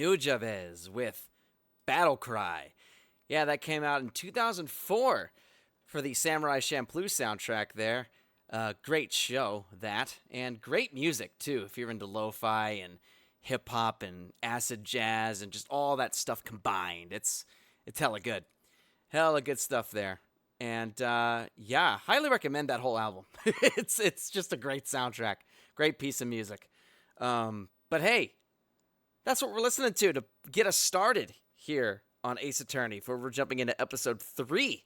Nujabes with Battlecry. Yeah, that came out in 2004 for the Samurai Champloo soundtrack there. Great show, that. And great music, too, if you're into lo-fi and hip-hop and acid jazz and just all that stuff combined. It's hella good. Hella good stuff there. And, yeah, highly recommend that whole album. It's just a great soundtrack. Great piece of music. But, hey, that's what we're listening to get us started here on Ace Attorney, for we're jumping into episode 3,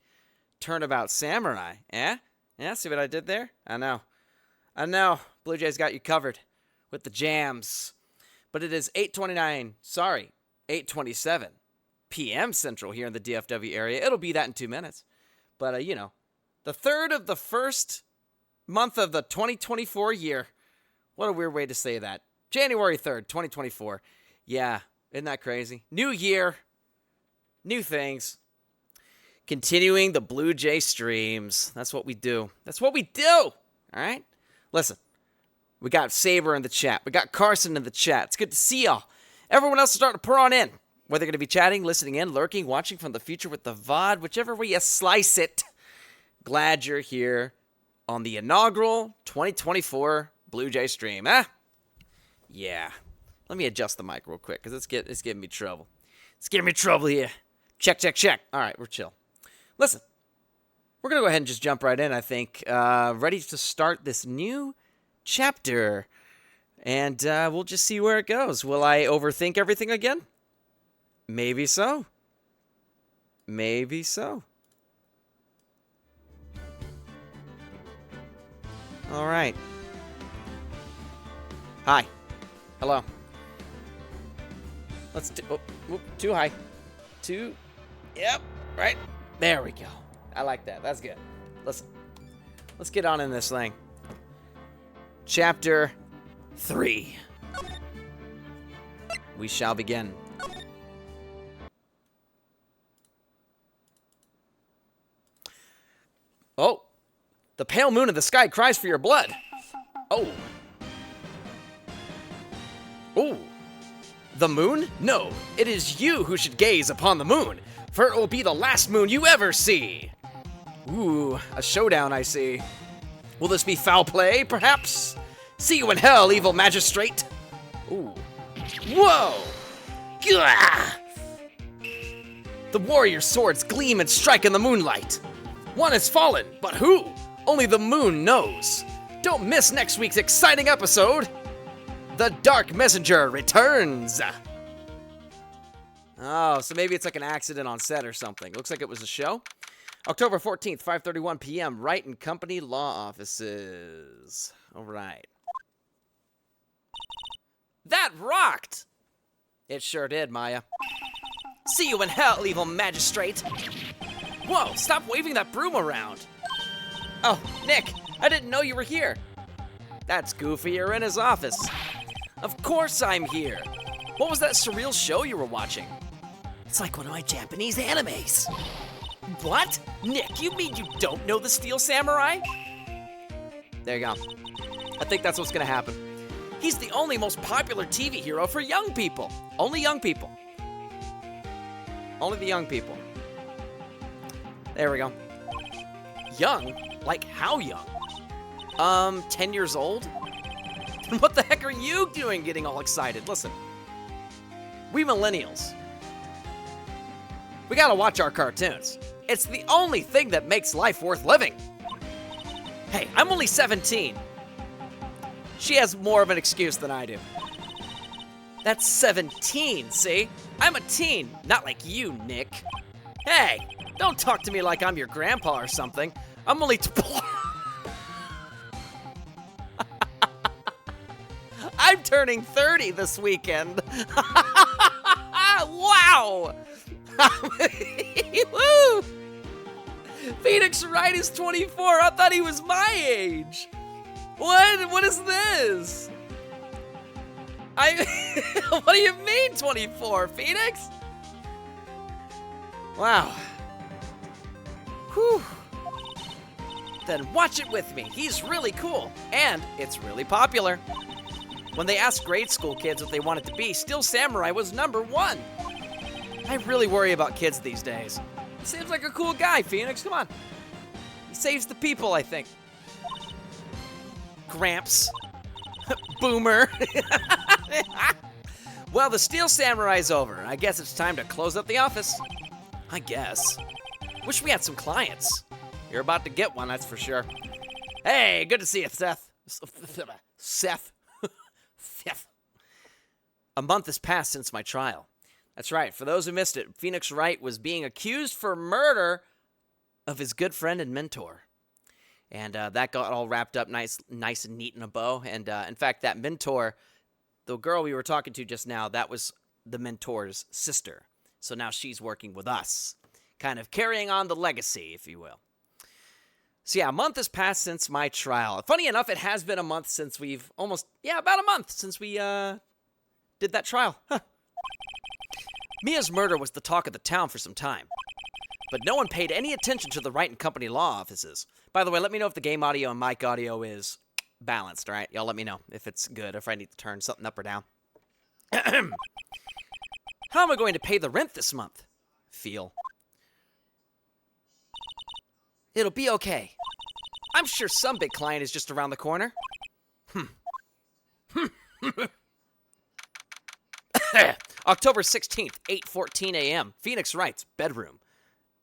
Turnabout Samurai. Yeah, see what I did there? I know. Bluejay's got you covered with the jams. But it is 8:27 p.m. Central here in the DFW area. It'll be that in 2 minutes. But, the third of the first month of the 2024 year. What a weird way to say that. January 3rd, 2024. Yeah, isn't that crazy? New year. New things. Continuing the Bluejay streams. That's what we do. All right? Listen, we got Saber in the chat. We got Carson in the chat. It's good to see y'all. Everyone else is starting to pour on in. Whether they're going to be chatting, listening in, lurking, watching from the future with the VOD, whichever way you slice it. Glad you're here on the inaugural 2024 Bluejay stream. Yeah. Let me adjust the mic real quick, because it's giving me trouble. It's giving me trouble here. Check. All right, we're chill. Listen, we're going to go ahead and just jump right in, I think. Ready to start this new chapter. And we'll just see where it goes. Will I overthink everything again? Maybe so. All right. Hi. Hello. Let's do... Oh, too high. Yep, right. There we go. I like that. That's good. Listen. Let's get on in this thing. Chapter 3. We shall begin. Oh. The pale moon in the sky cries for your blood. Oh. The moon? No, it is you who should gaze upon the moon, for it will be the last moon you ever see. Ooh, a showdown, I see. Will this be foul play, perhaps? See you in hell, evil magistrate. Ooh. Whoa! Gah! The warrior swords gleam and strike in the moonlight. One has fallen, but who? Only the moon knows. Don't miss next week's exciting episode. The Dark Messenger returns. Oh, so maybe it's like an accident on set or something. Looks like it was a show. October 14th, 5:31 p.m. Wright and Company Law Offices. All right. That rocked. It sure did, Maya. See you in hell, evil magistrate. Whoa, stop waving that broom around. Oh, Nick, I didn't know you were here. That's goofy, you're in his office. Of course I'm here. What was that surreal show you were watching? It's like one of my Japanese animes. What? Nick, you mean you don't know the Steel Samurai? There you go. I think that's what's gonna happen. He's the only most popular TV hero for young people. Only young people. Only the young people. There we go. Young? Like how young? 10 years old? What the heck are you doing getting all excited? Listen, we millennials, we gotta watch our cartoons. It's the only thing that makes life worth living. Hey, I'm only 17. She has more of an excuse than I do. That's 17, see? I'm a teen, not like you, Nick. Hey, don't talk to me like I'm your grandpa or something. I'm only I'm turning 30 this weekend. Wow! Woo! Phoenix Wright is 24. I thought he was my age. What is this? What do you mean 24, Phoenix? Wow. Whew. Then watch it with me. He's really cool, and it's really popular. When they asked grade school kids what they wanted to be, Steel Samurai was #1. I really worry about kids these days. He seems like a cool guy, Phoenix. Come on. He saves the people, I think. Gramps. Boomer. Well, the Steel Samurai's over. I guess it's time to close up the office. I guess. Wish we had some clients. You're about to get one, that's for sure. Hey, good to see you, Seth. Seth. Seth. A month has passed since my trial. That's right. For those who missed it, Phoenix Wright was being accused for murder of his good friend and mentor. And that got all wrapped up nice and neat in a bow. And in fact, that mentor, the girl we were talking to just now, that was the mentor's sister. So now she's working with us, kind of carrying on the legacy, if you will. So yeah, a month has passed since my trial. Funny enough, it has been a month since we've about a month since we did that trial. Huh. Mia's murder was the talk of the town for some time, but no one paid any attention to the Wright and Company law offices. By the way, let me know if the game audio and mic audio is balanced, all right? Y'all let me know if it's good, if I need to turn something up or down. How am I going to pay the rent this month? Feel. It'll be okay. I'm sure some big client is just around the corner. October 16th, 8:14 a.m. Phoenix Wright's bedroom.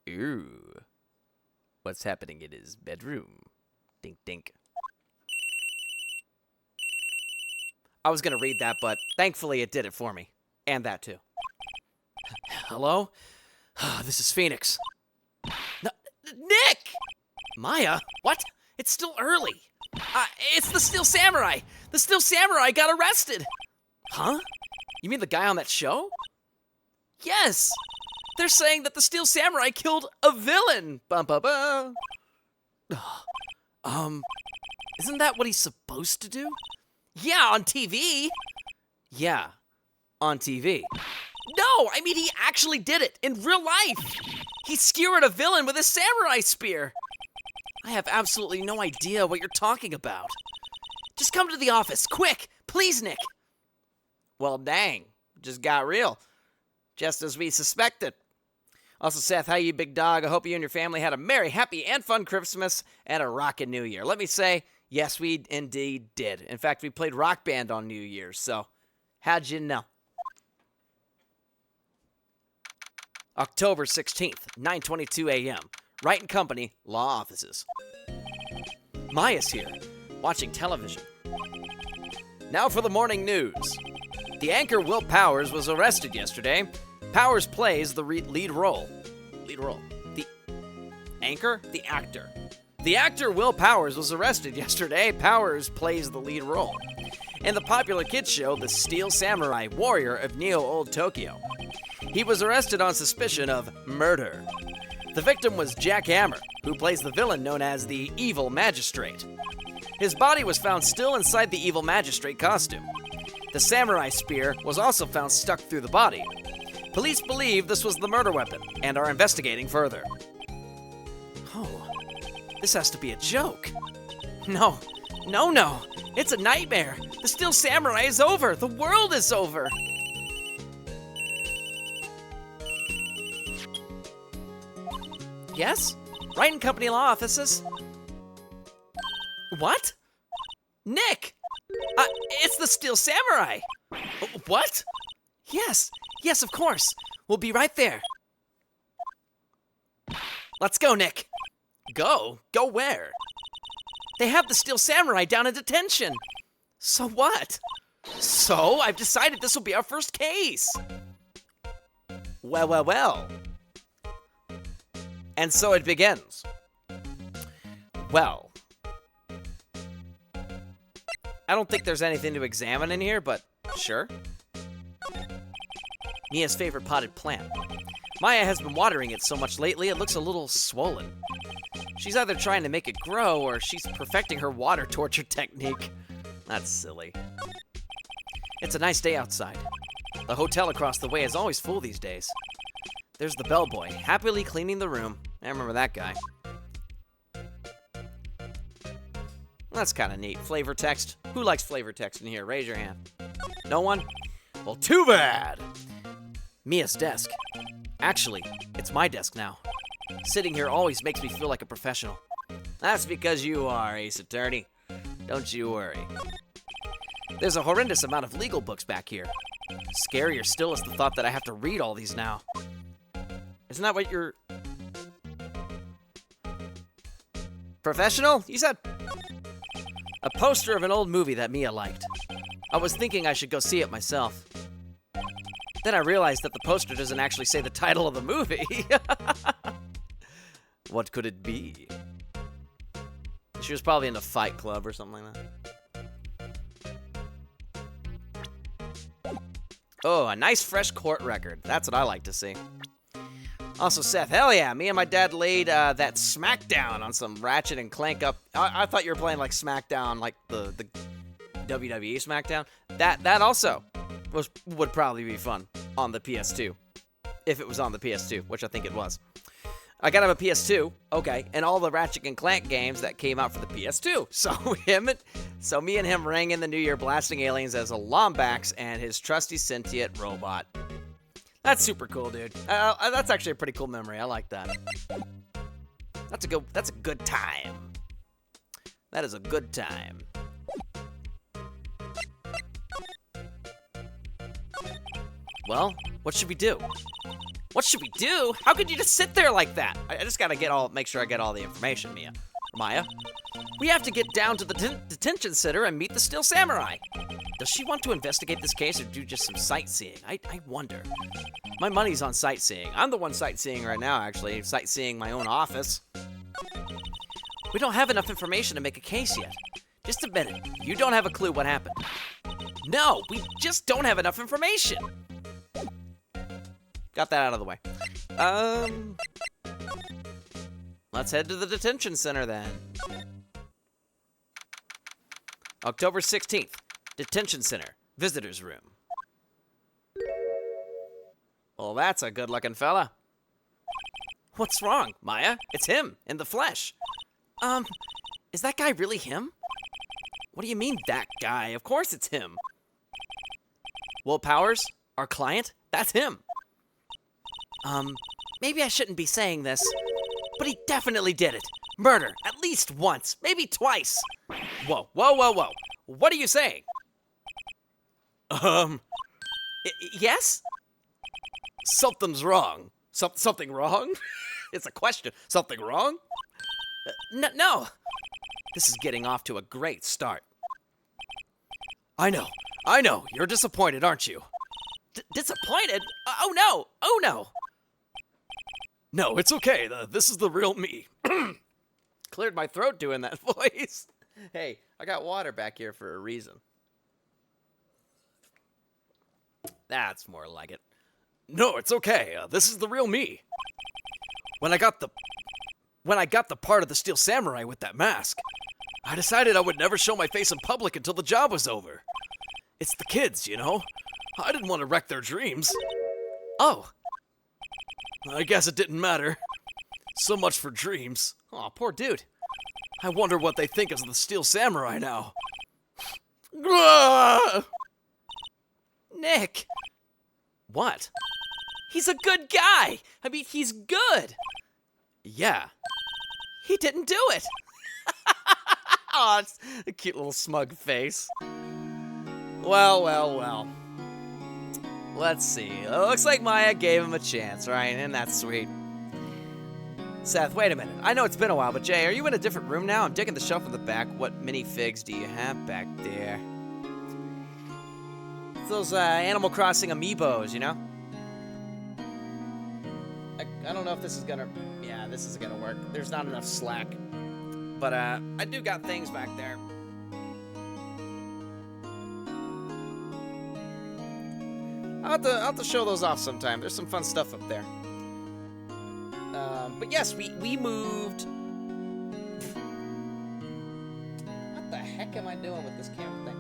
Ooh. What's happening in his bedroom? Dink, dink. I was going to read that, but thankfully it did it for me. And that, too. Hello? This is Phoenix. No, Nick! Maya? What? It's still early. It's the Steel Samurai. The Steel Samurai got arrested. Huh? You mean the guy on that show? Yes. They're saying that the Steel Samurai killed a villain. Bum, bum, bum. Isn't that what he's supposed to do? Yeah, on TV. Yeah, on TV. No, I mean he actually did it in real life. He skewered a villain with a samurai spear. I have absolutely no idea what you're talking about. Just come to the office, quick, please, Nick. Well, dang, just got real. Just as we suspected. Also, Seth, how you, big dog? I hope you and your family had a merry, happy, and fun Christmas and a rockin' New Year. Let me say, yes, we indeed did. In fact, we played Rock Band on New Year's, so how'd you know? October 16th, 9:22 a.m. Wright and Company, law offices. Maya's here, watching television. Now for the morning news. The anchor Will Powers was arrested yesterday. Powers plays the lead role. Lead role. The anchor? The actor. The actor Will Powers was arrested yesterday. Powers plays the lead role in the popular kids show The Steel Samurai, Warrior of Neo Old Tokyo. He was arrested on suspicion of murder. The victim was Jack Hammer, who plays the villain known as the Evil Magistrate. His body was found still inside the Evil Magistrate costume. The samurai spear was also found stuck through the body. Police believe this was the murder weapon and are investigating further. Oh, this has to be a joke. No, it's a nightmare. The Steel Samurai is over. The world is over. Yes? Wright and Company law offices? What? Nick! It's the Steel Samurai! What? Yes, of course. We'll be right there. Let's go, Nick. Go? Go where? They have the Steel Samurai down in detention. So what? So, I've decided this will be our first case. Well. And so it begins. Well, I don't think there's anything to examine in here, but sure. Mia's favorite potted plant. Maya has been watering it so much lately, it looks a little swollen. She's either trying to make it grow, or she's perfecting her water torture technique. That's silly. It's a nice day outside. The hotel across the way is always full these days. There's the bellboy, happily cleaning the room. I remember that guy. That's kind of neat. Flavor text. Who likes flavor text in here? Raise your hand. No one? Well, too bad. Mia's desk. Actually, it's my desk now. Sitting here always makes me feel like a professional. That's because you are, Ace Attorney. Don't you worry. There's a horrendous amount of legal books back here. Scarier still is the thought that I have to read all these now. Isn't that what you're... Professional, you said? A poster of an old movie that Mia liked. I was thinking I should go see it myself. Then I realized that the poster doesn't actually say the title of the movie. What could it be? She was probably in a Fight Club or something like that. Oh, a nice fresh court record. That's what I like to see. Also, Seth, hell yeah, me and my dad laid that Smackdown on some Ratchet and Clank up. I thought you were playing like Smackdown, like the WWE Smackdown. That also would probably be fun on the PS2, if it was on the PS2, which I think it was. I got him a PS2, okay, and all the Ratchet and Clank games that came out for the PS2. So me and him rang in the new year blasting aliens as a Lombax and his trusty sentient robot. That's super cool, dude. That's actually a pretty cool memory. I like that. That's a good time. That is a good time. Well, what should we do? What should we do? How could you just sit there like that? I just gotta make sure I get all the information, Maya. We have to get down to the detention center and meet the Steel Samurai. Does she want to investigate this case or do just some sightseeing? I wonder. My money's on sightseeing. I'm the one sightseeing right now, actually. Sightseeing my own office. We don't have enough information to make a case yet. Just a minute. You don't have a clue what happened. No, we just don't have enough information. Got that out of the way. Let's head to the detention center then. October 16th, detention center, visitor's room. Well, that's a good-looking fella. What's wrong, Maya? It's him, in the flesh. Is that guy really him? What do you mean, that guy? Of course it's him. Will Powers, our client, that's him. Maybe I shouldn't be saying this, but he definitely did it. Murder, at least once, maybe twice. Whoa. What are you saying? Yes? Something's wrong. Something wrong? It's a question. Something wrong? No. This is getting off to a great start. I know. You're disappointed, aren't you? Disappointed? Oh no. No, it's okay. This is the real me. Cleared my throat doing that voice. Hey, I got water back here for a reason. That's more like it. No, it's okay. This is the real me. When I got the part of the Steel Samurai with that mask, I decided I would never show my face in public until the job was over. It's the kids, you know? I didn't want to wreck their dreams. Oh. I guess it didn't matter. So much for dreams. Aw, poor dude. I wonder what they think of the Steel Samurai now. Nick! What? He's a good guy! I mean, he's good! Yeah. He didn't do it! Aw, it's a cute little smug face. Well. Let's see. It looks like Maya gave him a chance, right? And that's sweet. Seth, wait a minute. I know it's been a while, but Jay, are you in a different room now? I'm digging the shelf in the back. What minifigs do you have back there? It's those Animal Crossing amiibos, you know? I don't know if this is gonna... Yeah, this isn't gonna work. There's not enough slack. But I do got things back there. I'll have to show those off sometime. There's some fun stuff up there. But yes, we moved... What the heck am I doing with this camera thing?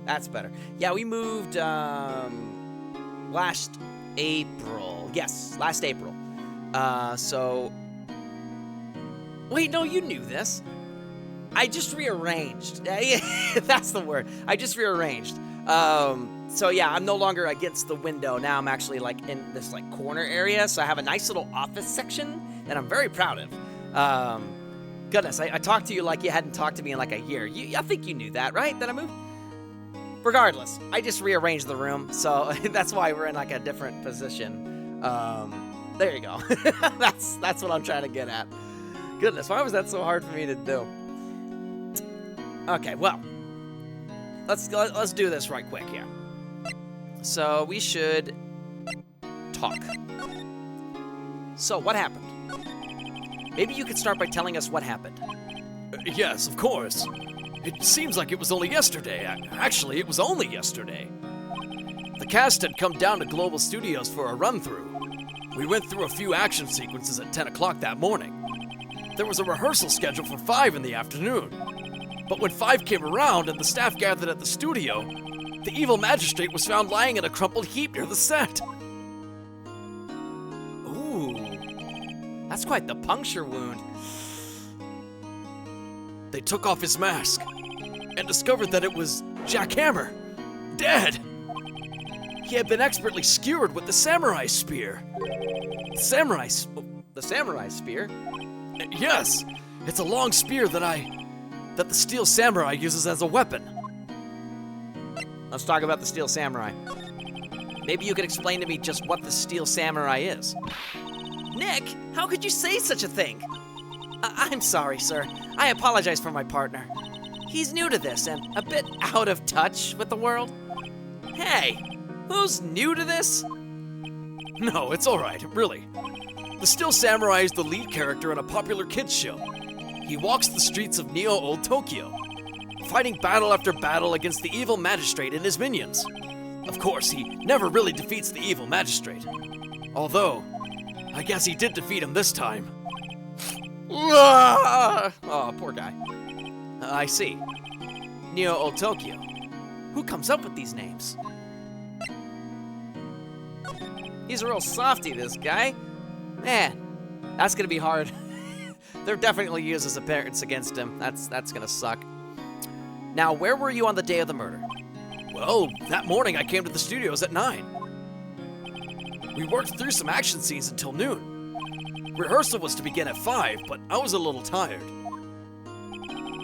That's better. Yeah, we moved last April. Yes, last April. So... Wait, no, you knew this. I just rearranged. That's the word. I just rearranged. So yeah, I'm no longer against the window. Now I'm actually like in this like corner area. So I have a nice little office section that I'm very proud of. Goodness, I talked to you like you hadn't talked to me in like a year. I think you knew that, right? That I moved? Regardless, I just rearranged the room. So that's why we're in like a different position. There you go. That's what I'm trying to get at. Goodness, why was that so hard for me to do? Okay, well, let's do this right quick here. So we should talk. So what happened? Maybe you could start by telling us what happened. Yes, of course. It seems like it was only yesterday. Actually, it was only yesterday. The cast had come down to Global Studios for a run-through. We went through a few action sequences at 10 o'clock that morning. There was a rehearsal scheduled for 5 in the afternoon. But when 5 came around and the staff gathered at the studio, the evil magistrate was found lying in a crumpled heap near the set. Ooh, that's quite the puncture wound. They took off his mask and discovered that it was Jack Hammer, dead. He had been expertly skewered with the samurai spear. The samurai spear? Yes, it's a long spear that the steel samurai uses as a weapon. Let's talk about the steel samurai. Maybe you could explain to me just what the steel samurai is. Nick, how could you say such a thing? I'm sorry, sir. I apologize for my partner. He's new to this and a bit out of touch with the world. Hey, who's new to this? No, it's alright, really. The Steel Samurai is the lead character in a popular kids show. He walks the streets of Neo-Old Tokyo, fighting battle after battle against the evil magistrate and his minions. Of course, he never really defeats the evil magistrate. Although, I guess he did defeat him this time. Oh, poor guy. I see. Neo-Old Tokyo. Who comes up with these names? He's a real softy, this guy. Man, that's gonna be hard. They're definitely used as appearance against him. That's gonna suck. Now, where were you on the day of the murder? Well, that morning I came to the studios at 9. We worked through some action scenes until noon. Rehearsal was to begin at 5, but I was a little tired.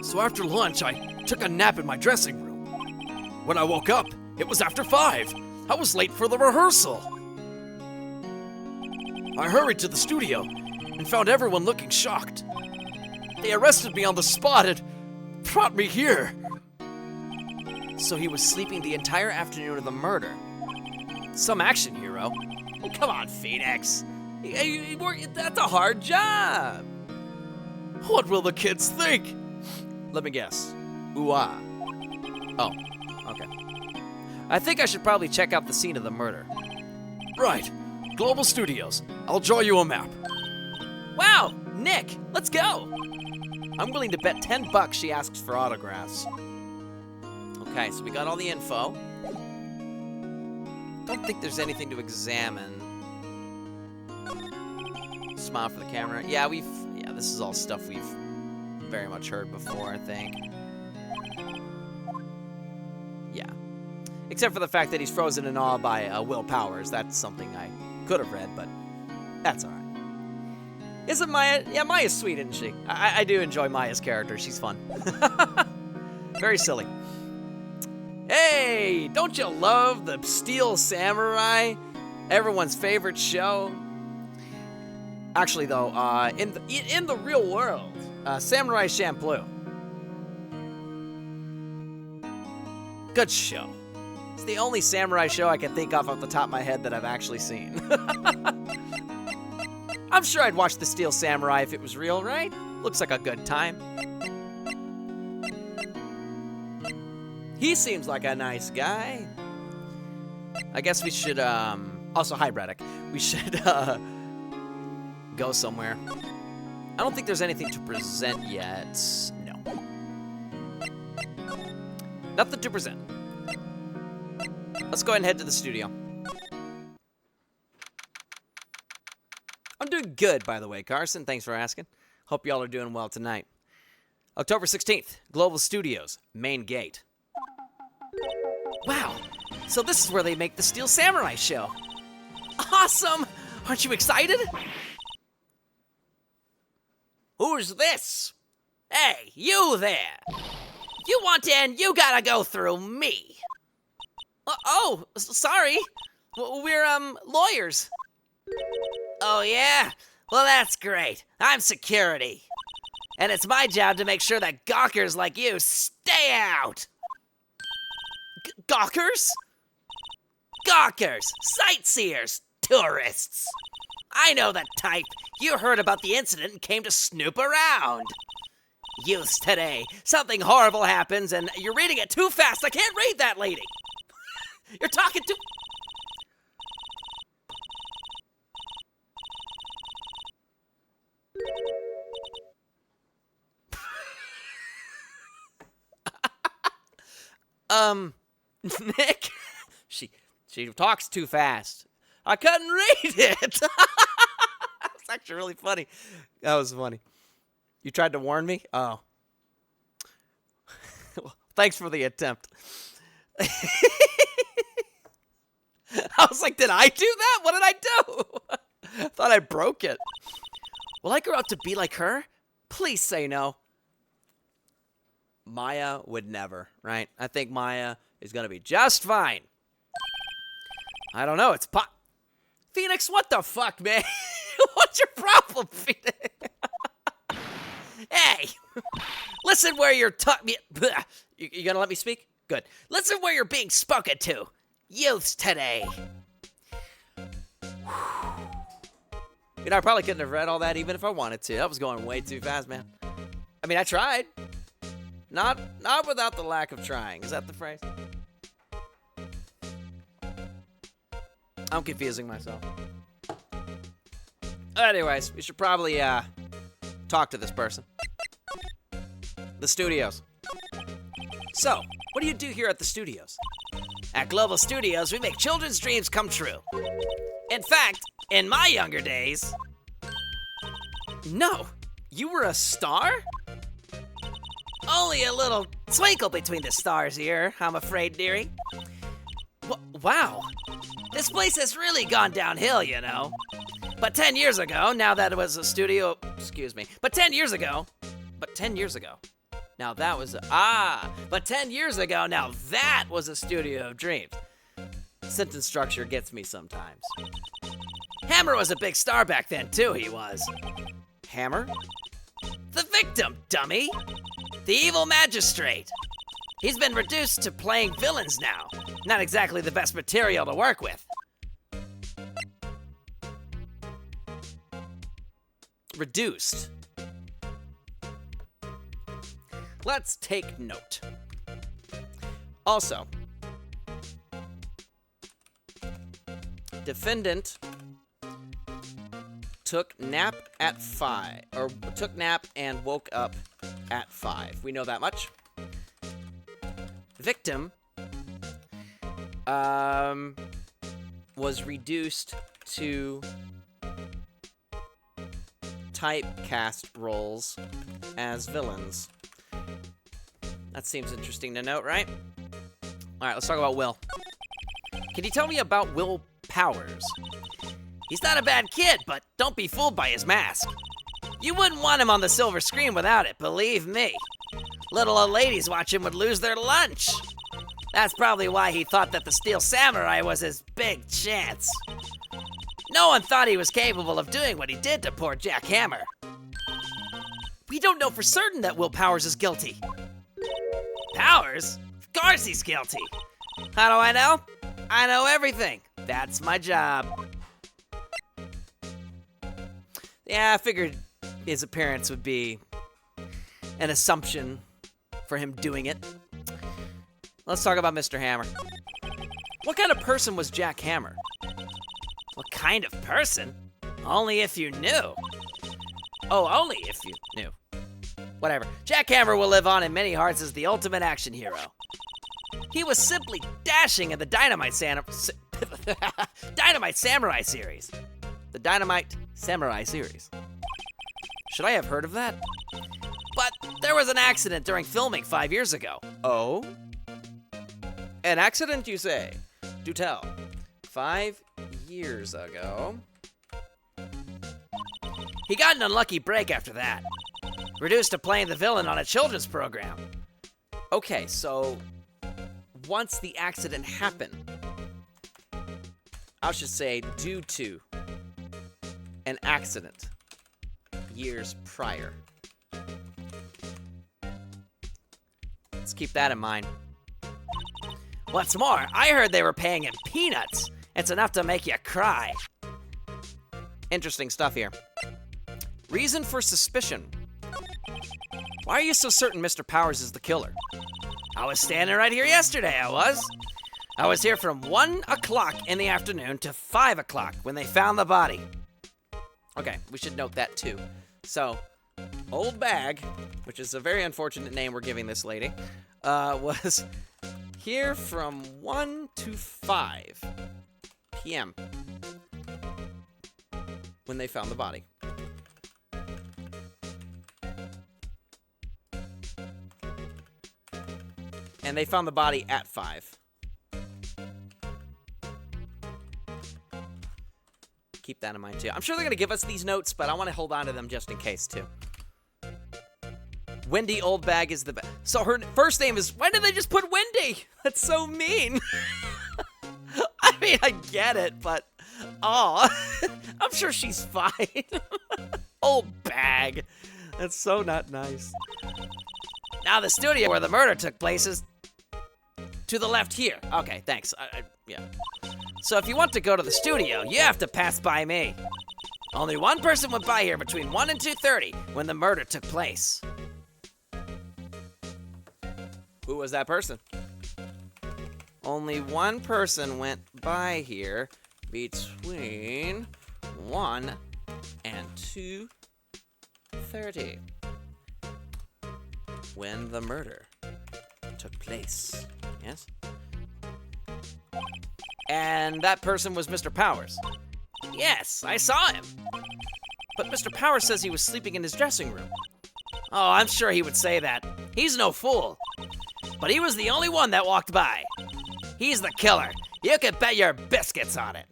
So after lunch, I took a nap in my dressing room. When I woke up, it was after 5. I was late for the rehearsal. I hurried to the studio and found everyone looking shocked. They arrested me on the spot and brought me here. So he was sleeping the entire afternoon of the murder. Some action hero. Oh, come on, Phoenix. That's a hard job. What will the kids think? Let me guess. Ooh-ah. Oh, okay. I think I should probably check out the scene of the murder. Right. Global Studios. I'll draw you a map. Wow, Nick, let's go. I'm willing to bet $10 she asks for autographs. Okay, so we got all the info. Don't think there's anything to examine. Smile for the camera. Yeah, this is all stuff we've very much heard before, I think. Yeah. Except for the fact that he's frozen in awe by Will Powers. That's something I could have read, but that's alright. Isn't Maya? Yeah, Maya's sweet, isn't she? I do enjoy Maya's character. She's fun. Very silly. Hey, don't you love the Steel Samurai? Everyone's favorite show. Actually, though, in the real world, Samurai Champloo. Good show. It's the only samurai show I can think of off the top of my head that I've actually seen. I'm sure I'd watch the Steel Samurai if it was real, right? Looks like a good time. He seems like a nice guy. I guess we should, also, hi, Braddock. We should, go somewhere. I don't think there's anything to present yet. No. Nothing to present. Let's go ahead and head to the studio. I'm doing good, by the way, Carson. Thanks for asking. Hope y'all are doing well tonight. October 16th, Global Studios, main gate. Wow, so this is where they make the Steel Samurai show. Awesome! Aren't you excited? Who's this? Hey, you there! You want in, you gotta go through me. Sorry. We're, lawyers. Oh, yeah? Well, that's great. I'm security. And it's my job to make sure that gawkers like you stay out. Gawkers? Gawkers, sightseers, tourists. I know that type. You heard about the incident and came to snoop around. Youths today, something horrible happens and you're reading it too fast. I can't read that, lady. You're talking too... Nick, she talks too fast. I couldn't read it. That's actually really funny. That was funny. You tried to warn me? Oh. Well, thanks for the attempt. I was like, did I do that? What did I do? I thought I broke it. Will I grow up to be like her? Please say no. Maya would never, right? I think Maya is going to be just fine. I don't know. It's Phoenix, what the fuck, man? What's your problem, Phoenix? Hey, listen where you're You gonna let me speak? Good. Listen where you're being spoken to. Youths today. You know, I probably couldn't have read all that even if I wanted to. That was going way too fast, man. I mean, I tried. Not without the lack of trying. Is that the phrase? I'm confusing myself. Anyways, we should probably talk to this person. The studios. So, what do you do here at the studios? At Global Studios, we make children's dreams come true. In fact, in my younger days... No, you were a star? Only a little twinkle between the stars here, I'm afraid, dearie. Wow, this place has really gone downhill, you know. But 10 years ago, now that it was a studio... Excuse me. But 10 years ago... Now that was but 10 years ago, now that was a studio of dreams. Sentence structure gets me sometimes. Hammer was a big star back then, too, he was. Hammer? The victim, dummy! The evil magistrate. He's been reduced to playing villains now. Not exactly the best material to work with. Reduced. Let's take note. Also, defendant took nap at 5, or took nap and woke up at 5. We know that much. Victim was reduced to typecast roles as villains. That seems interesting to note, right? All right, let's talk about Will. Can you tell me about Will Powers? He's not a bad kid, but don't be fooled by his mask. You wouldn't want him on the silver screen without it, believe me. Little old ladies watching would lose their lunch. That's probably why he thought that the Steel Samurai was his big chance. No one thought he was capable of doing what he did to poor Jack Hammer. We don't know for certain that Will Powers is guilty. Powers? Of course he's guilty. How do I know? I know everything. That's my job. Yeah, I figured his appearance would be an assumption for him doing it. Let's talk about Mr. Hammer. What kind of person was Jack Hammer? What kind of person? Only if you knew. Oh, only if you knew. Whatever. Jack Hammer will live on in many hearts as the ultimate action hero. He was simply dashing in the Dynamite Samurai series. The Dynamite Samurai series. Should I have heard of that? But There was an accident during filming 5 years ago. Oh? An accident, you say? Do tell. 5 years ago. He got an unlucky break after that. Reduced to playing the villain on a children's program. Okay, so once the accident happened, I should say due to an accident years prior. Let's keep that in mind. What's more, I heard they were paying him peanuts. It's enough to make you cry. Interesting stuff here. Reason for suspicion. Why are you so certain Mr. Powers is the killer? I was standing right here yesterday, I was here from 1 o'clock in the afternoon to 5 o'clock when they found the body. Okay, we should note that too. So, Old Bag, which is a very unfortunate name we're giving this lady, was here from 1 to 5 p.m. when they found the body. And they found the body at 5. Keep that in mind, too. I'm sure they're going to give us these notes, but I want to hold on to them just in case, too. Wendy Oldbag is the best. So her first name is... Why did they just put Wendy? That's so mean. I mean, I get it, but... Aw. I'm sure she's fine. Oldbag. That's so not nice. Now the studio where the murder took place is to the left here. Okay, thanks. Yeah. So if you want to go to the studio, you have to pass by me. Only one person went by here between 1 and 2:30 when the murder took place. Who was that person? Only one person went by here between 1 and 2:30 when the murder took place. Yes? And that person was Mr. Powers. Yes, I saw him. But Mr. Powers says he was sleeping in his dressing room. Oh, I'm sure he would say that. He's no fool. But he was the only one that walked by. He's the killer. You can bet your biscuits on it.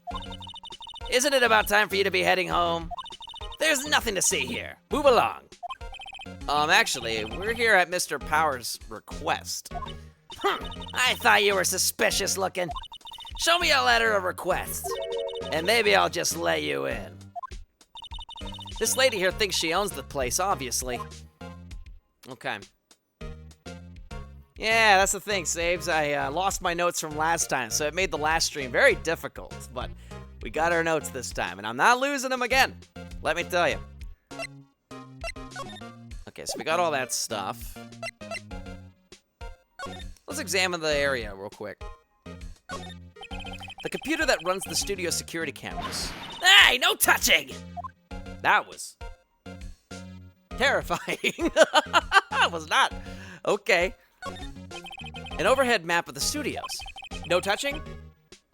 Isn't it about time for you to be heading home? There's nothing to see here. Move along. Actually, we're here at Mr. Powers' request. I thought you were suspicious looking. Show me a letter of request, and maybe I'll just let you in. This lady here thinks she owns the place, obviously. Okay. Yeah, that's the thing, Sabes. I lost my notes from last time, so it made the last stream very difficult. But we got our notes this time, and I'm not losing them again. Let me tell you. Okay, so we got all that stuff. Let's examine the area real quick. The computer that runs the studio security cameras. Hey, no touching! That was terrifying. It was not. Okay. An overhead map of the studios. No touching?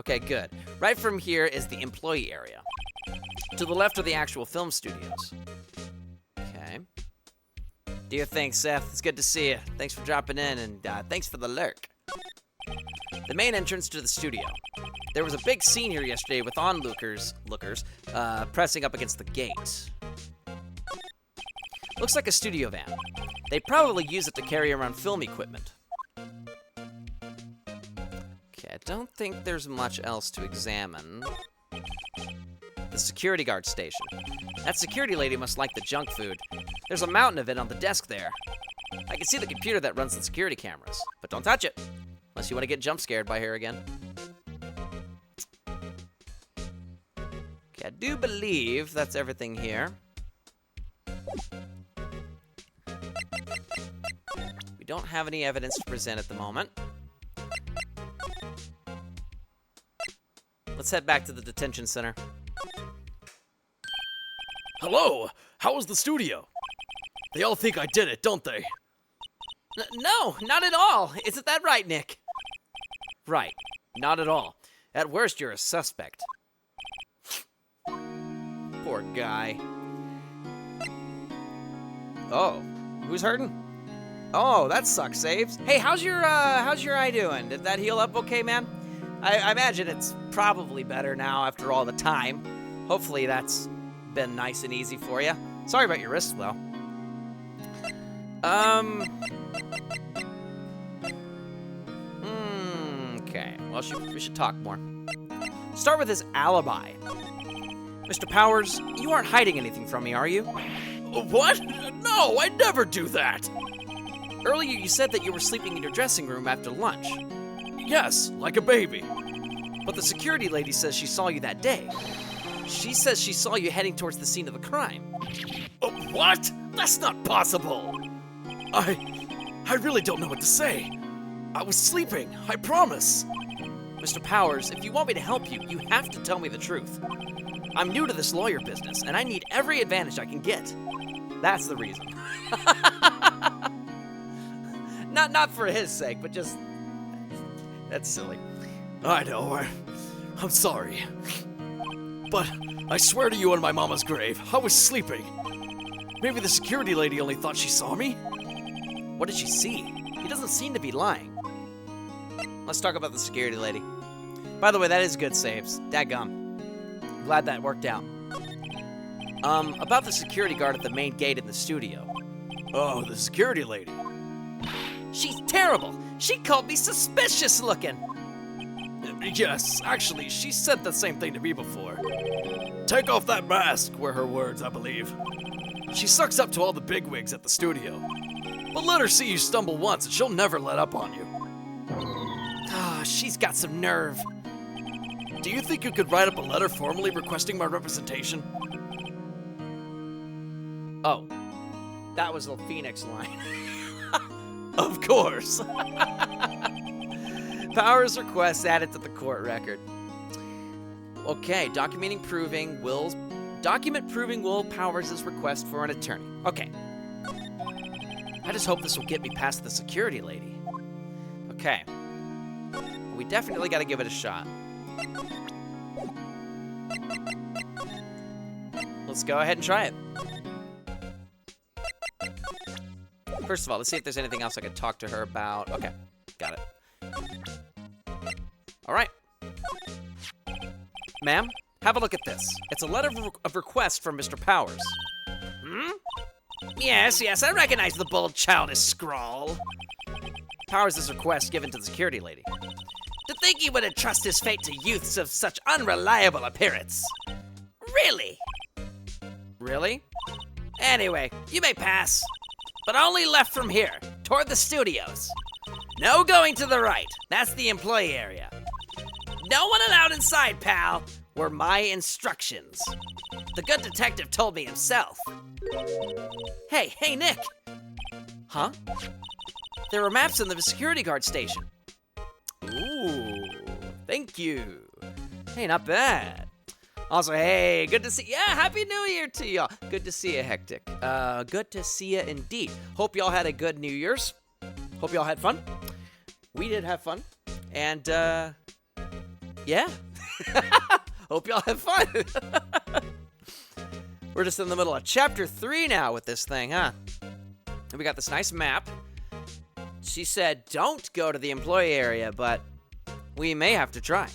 Okay, good. Right from here is the employee area. To the left are the actual film studios. Okay. Do your thing, Seth. It's good to see you. Thanks for dropping in, and thanks for the lurk. The main entrance to the studio. There was a big scene here yesterday with onlookers pressing up against the gate. Looks like a studio van. They probably use it to carry around film equipment. Okay, I don't think there's much else to examine. The security guard station. That security lady must like the junk food. There's a mountain of it on the desk there. I can see the computer that runs the security cameras, but don't touch it, unless you want to get jump scared by her again. Okay, I do believe that's everything here. We don't have any evidence to present at the moment. Let's head back to the detention center. Hello, how was the studio? They all think I did it, don't they? No, not at all. Isn't that right, Nick? Right, not at all. At worst, you're a suspect. Poor guy. Oh, who's hurting? Oh, that sucks, Saves. Hey, how's your eye doing? Did that heal up okay, man? I imagine it's probably better now after all the time. Hopefully that's been nice and easy for you. Sorry about your wrist, though. Okay. Well, we should talk more. Start with his alibi. Mr. Powers, you aren't hiding anything from me, are you? What? No, I never do that. Earlier, you said that you were sleeping in your dressing room after lunch. Yes, like a baby. But the security lady says she saw you that day. She says she saw you heading towards the scene of the crime. What? That's not possible. I really don't know what to say. I was sleeping, I promise. Mr. Powers, if you want me to help you, you have to tell me the truth. I'm new to this lawyer business, and I need every advantage I can get. That's the reason. Not for his sake, but just... That's silly. I know, I'm sorry. But I swear to you on my mama's grave, I was sleeping. Maybe the security lady only thought she saw me? What did she see? He doesn't seem to be lying. Let's talk about the security lady. By the way, that is good saves. Dadgum. Glad that worked out. About the security guard at the main gate in the studio. Oh, the security lady. She's terrible. She called me suspicious looking. Yes, actually, she said the same thing to me before. Take off that mask, were her words, I believe. She sucks up to all the bigwigs at the studio. But let her see you stumble once and she'll never let up on you. Ah, she's got some nerve. Do you think you could write up a letter formally requesting my representation? Oh, that was the Phoenix line. Of course. Powers requests added to the court record. Okay, document proving Will Powers' request for an attorney. Okay. I just hope this will get me past the security lady. Okay. We definitely got to give it a shot. Let's go ahead and try it. First of all, let's see if there's anything else I could talk to her about. Okay, got it. All right. Ma'am, have a look at this. It's a letter of request from Mr. Powers. Yes, I recognize the bold, childish scrawl. Powers' request given to the security lady. To think he would entrust his fate to youths of such unreliable appearance. Really? Really? Anyway, you may pass. But only left from here, toward the studios. No going to the right. That's the employee area. No one allowed inside, pal, were my instructions. The good detective told me himself. Hey, Nick. Huh? There were maps in the security guard station. Ooh, thank you. Hey, not bad. Also, hey, good to see you. Yeah, Happy New Year to y'all. Good to see you, Hectic. Good to see you indeed. Hope y'all had a good New Year's. Hope y'all had fun. We did have fun. And, yeah. Hope y'all have fun. We're just in the middle of Chapter 3 now with this thing, huh? And we got this nice map. She said, don't go to the employee area, but we may have to try.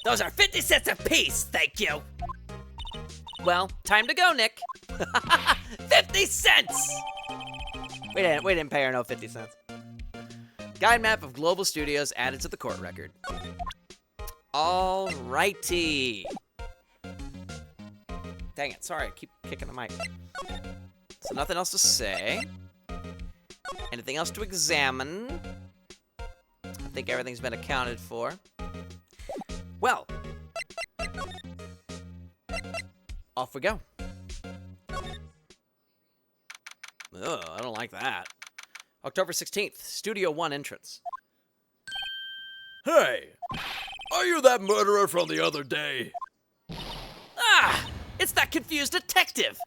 Those are 50 cents apiece, thank you. Well, time to go, Nick. 50 cents! We didn't pay her no 50 cents. Guide map of global studios added to the court record. Alrighty. Dang it, sorry, I keep kicking the mic. So nothing else to say. Anything else to examine? I think everything's been accounted for. Well, off we go. Ugh, I don't like that. October 16th, Studio 1 entrance. Hey, are you that murderer from the other day? Ah, it's that confused detective.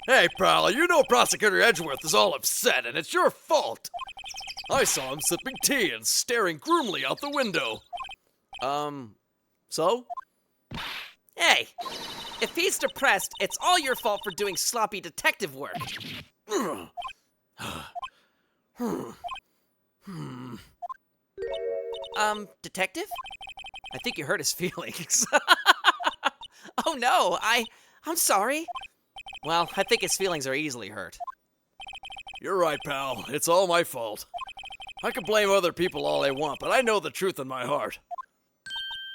Hey, pal, you know Prosecutor Edgeworth is all upset, and it's your fault. I saw him sipping tea and staring gloomily out the window. So? Hey, if he's depressed, it's all your fault for doing sloppy detective work. Detective? I think you hurt his feelings. Oh no, I'm sorry. Well, I think his feelings are easily hurt. You're right, pal. It's all my fault. I can blame other people all I want, but I know the truth in my heart.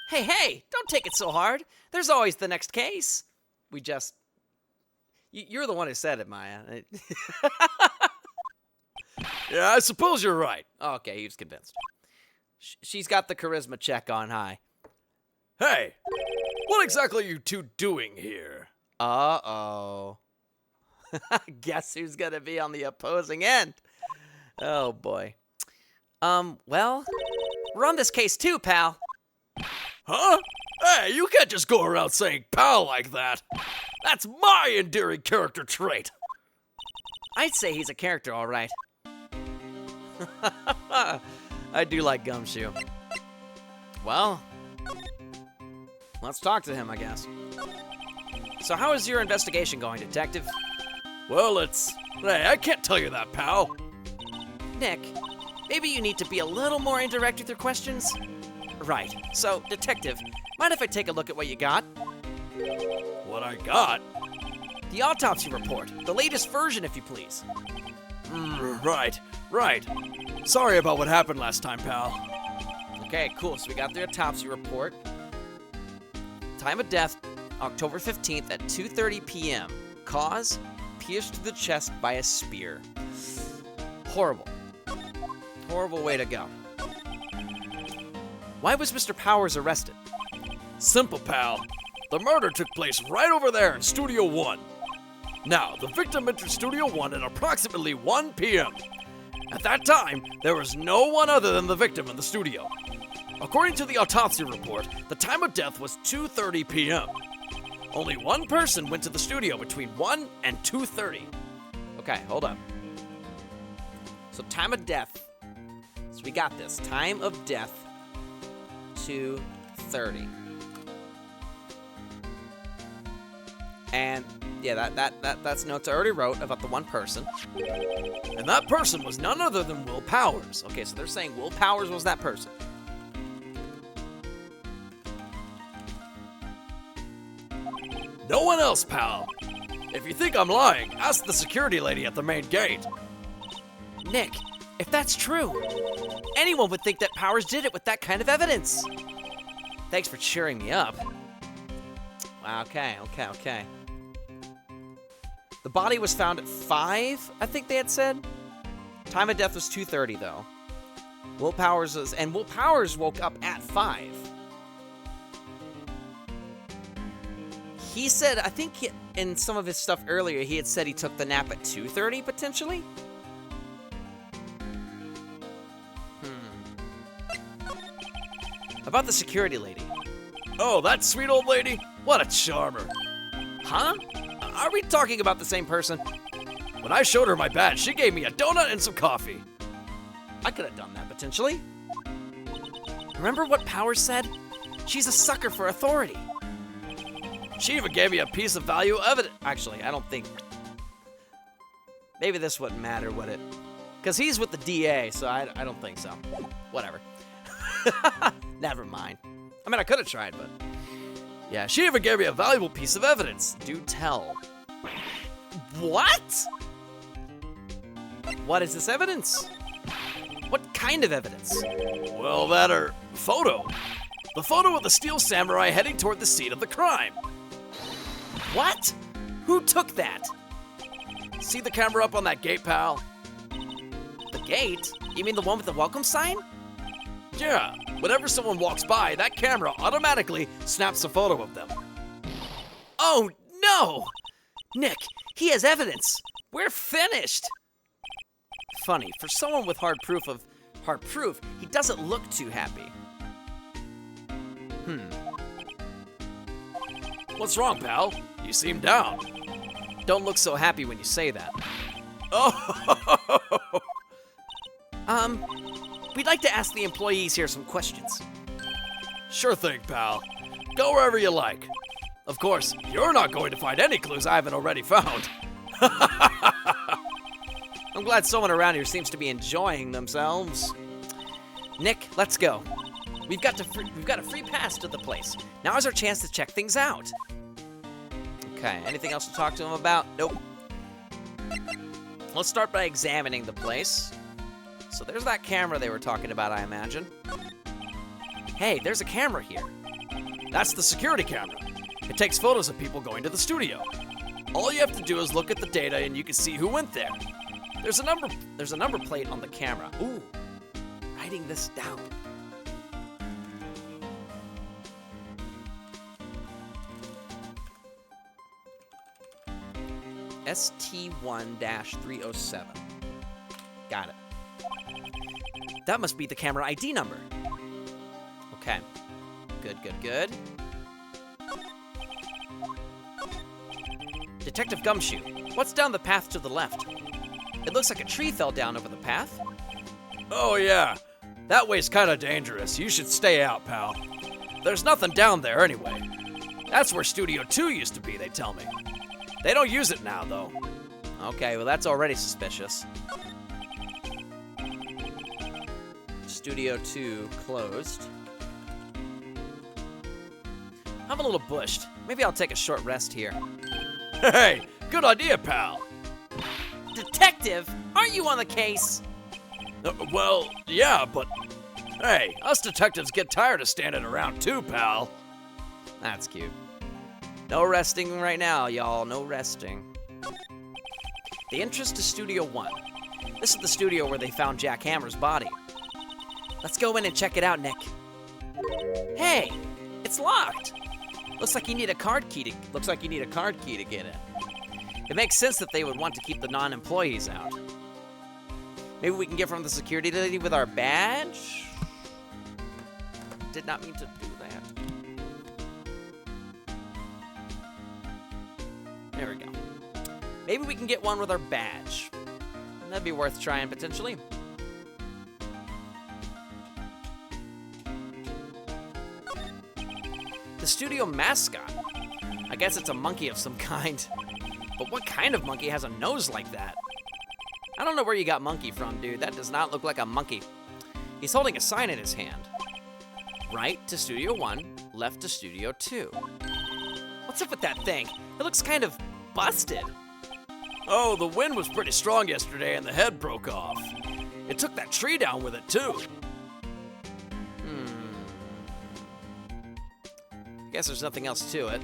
Hey, don't take it so hard. There's always the next case. You're the one who said it, Maya. Yeah, I suppose you're right. Okay, he was convinced. She's got the charisma check on high. Hey, what exactly are you two doing here? Uh-oh. Guess who's gonna be on the opposing end? Oh, boy. Well, we're on this case too, pal. Huh? Hey, you can't just go around saying pal like that. That's my endearing character trait. I'd say he's a character, all right. I do like Gumshoe. Well, let's talk to him, I guess. So how is your investigation going, Detective? Well, hey, I can't tell you that, pal. Nick, maybe you need to be a little more indirect with your questions? Right. So, Detective, mind if I take a look at what you got? What I got? The autopsy report. The latest version, if you please. Right. Sorry about what happened last time, pal. Okay, cool. So we got the autopsy report. Time of death, October 15th at 2:30 p.m. Cause, pierced to the chest by a spear. Horrible. Horrible way to go. Why was Mr. Powers arrested? Simple, pal. The murder took place right over there in Studio 1. Now, the victim entered Studio 1 at approximately 1 p.m. At that time, there was no one other than the victim in the studio. According to the autopsy report, the time of death was 2:30 p.m. Only one person went to the studio between 1 and 2:30. Okay, hold up. So time of death. So we got this. Time of death, 2:30. And yeah, that's notes I already wrote about the one person. And that person was none other than Will Powers. Okay, so they're saying Will Powers was that person. No one else, pal. If you think I'm lying, ask the security lady at the main gate. Nick, if that's true, anyone would think that Powers did it with that kind of evidence. Thanks for cheering me up. Okay. The body was found at 5, I think they had said. Time of death was 2:30, though. Will Powers woke up at 5. He said, I think in some of his stuff earlier, he had said he took the nap at 2:30, potentially? About the security lady. Oh, that sweet old lady? What a charmer. Huh? Are we talking about the same person? When I showed her my badge, she gave me a donut and some coffee. I could have done that, potentially. Remember what Powers said? She's a sucker for authority. She even gave me a piece of value evidence. Actually, I don't think... Maybe this wouldn't matter, would it? Because he's with the DA, so I don't think so. Whatever. Never mind. I mean, I could have tried, but... Yeah, she even gave me a valuable piece of evidence. Do tell. What? What is this evidence? What kind of evidence? Well, that her photo. The photo of the steel samurai heading toward the scene of the crime. What? Who took that? See the camera up on that gate, pal? The gate? You mean the one with the welcome sign? Yeah. Whenever someone walks by, that camera automatically snaps a photo of them. Oh, no! Nick, he has evidence. We're finished. Funny, for someone with hard proof, he doesn't look too happy. What's wrong, pal? You seem down. Don't look so happy when you say that. Oh! We'd like to ask the employees here some questions. Sure thing, pal. Go wherever you like. Of course, you're not going to find any clues I haven't already found. I'm glad someone around here seems to be enjoying themselves. Nick, let's go. We've got a free pass to the place. Now is our chance to check things out. Okay, anything else to talk to him about? Nope. Let's start by examining the place. So there's that camera they were talking about, I imagine. Hey, there's a camera here. That's the security camera. It takes photos of people going to the studio. All you have to do is look at the data and you can see who went there. There's a number plate on the camera. Ooh, writing this down. ST1-307. Got it. That must be the camera ID number. Okay. Good, good, good. Detective Gumshoe, what's down the path to the left? It looks like a tree fell down over the path. Oh yeah, that way's kinda dangerous. You should stay out, pal. There's nothing down there anyway. That's where Studio 2 used to be, they tell me. They don't use it now, though. Okay, well that's already suspicious. Studio 2 closed. I'm a little bushed. Maybe I'll take a short rest here. Hey, good idea, pal. Detective, aren't you on the case? Well, yeah, but hey, us detectives get tired of standing around too, pal. That's cute. No resting right now, y'all. No resting. The entrance to Studio 1. This is the studio where they found Jack Hammer's body. Let's go in and check it out, Nick. Hey, it's locked. Looks like you need a card key to get in. It makes sense that they would want to keep the non-employees out. Maybe we can get from the security lady with our badge? Did not mean to do that. There we go. Maybe we can get one with our badge. That'd be worth trying, potentially. The studio mascot. I guess it's a monkey of some kind. But what kind of monkey has a nose like that? I don't know where you got monkey from, dude. That does not look like a monkey. He's holding a sign in his hand. Right to Studio 1, left to Studio 2. What's up with that thing? It looks kind of busted. Oh, the wind was pretty strong yesterday and the head broke off. It took that tree down with it, too. Guess there's nothing else to it.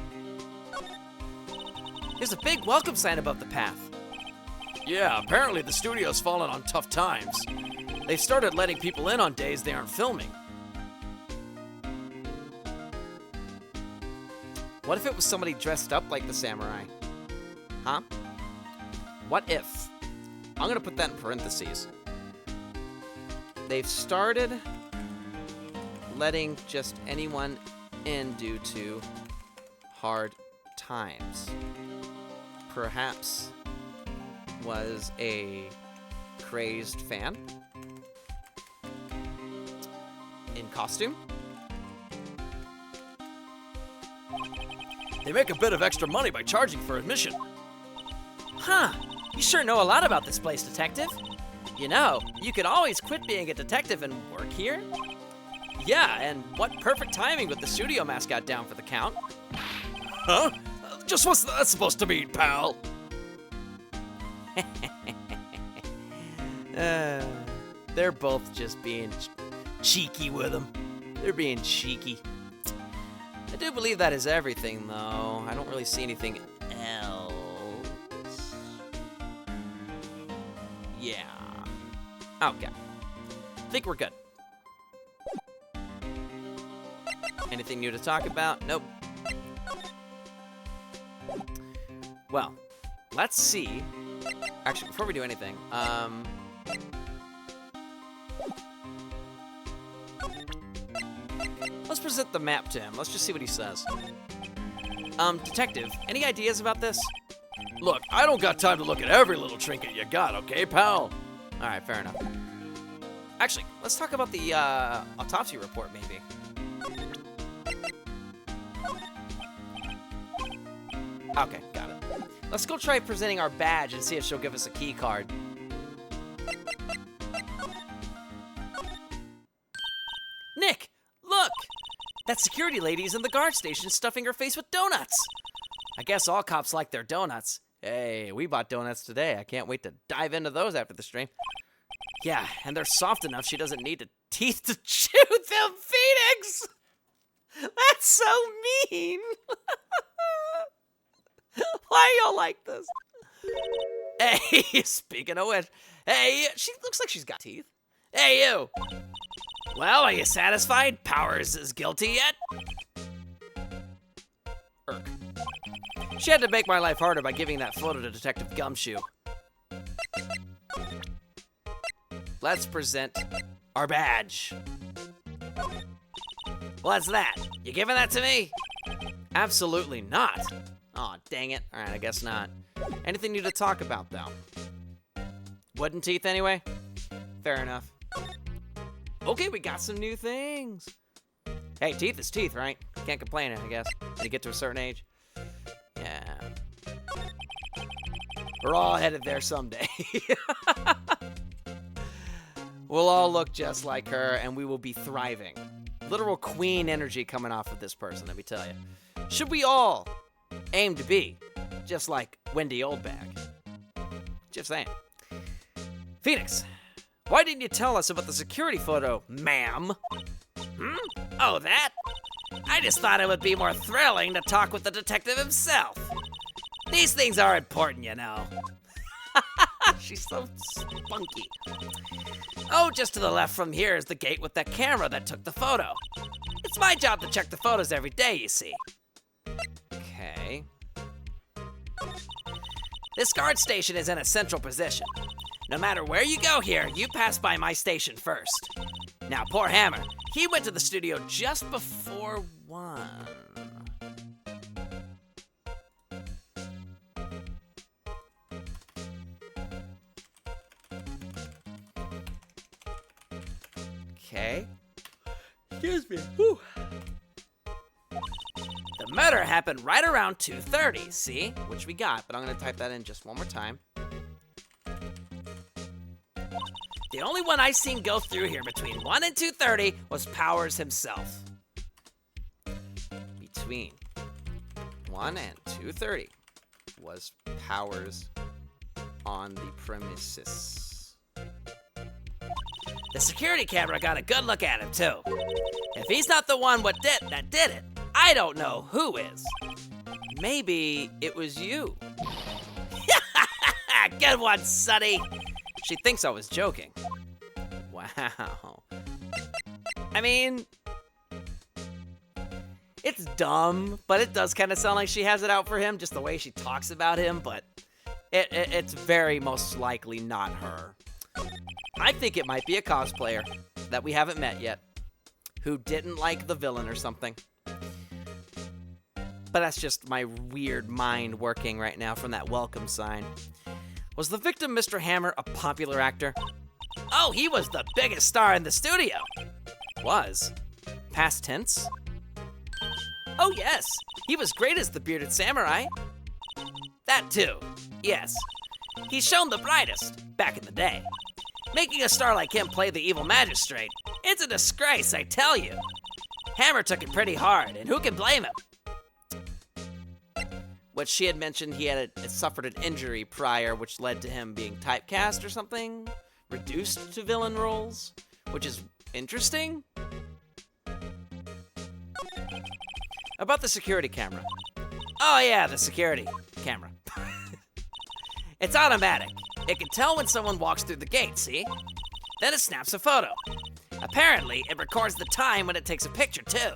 There's a big welcome sign above the path. Yeah, apparently the studio's fallen on tough times. They've started letting people in on days they aren't filming. What if it was somebody dressed up like the samurai? Huh? What if? I'm gonna put that in parentheses. They've started letting just anyone in due to hard times. Perhaps was a crazed fan in costume. They make a bit of extra money by charging for admission. Huh, you sure know a lot about this place, detective. You know, you could always quit being a detective and work here. Yeah, and what perfect timing with the studio mascot down for the count. Huh? Just what's that supposed to mean, pal? They're both just being cheeky with him. They're being cheeky. I do believe that is everything, though. I don't really see anything else. Yeah. Okay. I think we're good. Anything new to talk about? Nope. Well, let's see. Actually, before we do anything, let's present the map to him. Let's just see what he says. Detective, any ideas about this? Look, I don't got time to look at every little trinket you got, okay, pal? Alright, fair enough. Actually, let's talk about the autopsy report, maybe. Okay, got it. Let's go try presenting our badge and see if she'll give us a key card. That security lady is in the guard station stuffing her face with donuts. I guess all cops like their donuts. Hey, we bought donuts today. I can't wait to dive into those after the stream. Yeah, and they're soft enough she doesn't need teeth to chew them, Phoenix! That's so mean! Why y'all like this? Hey, speaking of which, hey, she looks like she's got teeth. Hey, you! Well, are you satisfied? Powers is guilty yet? Irk. She had to make my life harder by giving that photo to Detective Gumshoe. Let's present our badge. What's that? You giving that to me? Absolutely not. Aw, dang it. All right, I guess not. Anything new to talk about, though? Wooden teeth, anyway? Fair enough. Okay, we got some new things. Hey, teeth is teeth, right? Can't complain, I guess, when you get to a certain age. Yeah. We're all headed there someday. We'll all look just like her, and we will be thriving. Literal queen energy coming off of this person, let me tell you. Should we all aim to be just like Wendy Oldbag? Just saying. Phoenix, why didn't you tell us about the security photo, ma'am? Oh, that? I just thought it would be more thrilling to talk with the detective himself. These things are important, you know. She's so spunky. Oh, just to the left from here is the gate with that camera that took the photo. It's my job to check the photos every day, you see. Okay. This guard station is in a central position. No matter where you go here, you pass by my station first. Now, poor Hammer, he went to the studio just before 1. Okay. Excuse me. Whew. The murder happened right around 2:30, see? Which we got, but I'm gonna type that in just one more time. The only one I seen go through here between 1 and 2:30 was Powers himself. Between 1 and 2:30 was Powers on the premises. The security camera got a good look at him, too. If he's not the one that did it, I don't know who is. Maybe it was you. Good one, Sonny. She thinks I was joking. Wow. I mean, it's dumb, but it does kind of sound like she has it out for him, just the way she talks about him, but it's very most likely not her. I think it might be a cosplayer that we haven't met yet, who didn't like the villain or something. But that's just my weird mind working right now from that welcome sign. Was the victim, Mr. Hammer, a popular actor? Oh, he was the biggest star in the studio. Was? Past tense? Oh, yes. He was great as the bearded samurai. That too. Yes. He's shown the brightest back in the day. Making a star like him play the evil magistrate, it's a disgrace, I tell you. Hammer took it pretty hard, and who can blame him? Which she had mentioned he had suffered an injury prior, which led to him being typecast or something, reduced to villain roles, which is interesting. About the security camera. Oh yeah, the security camera. It's automatic. It can tell when someone walks through the gate, see? Then it snaps a photo. Apparently, it records the time when it takes a picture, too.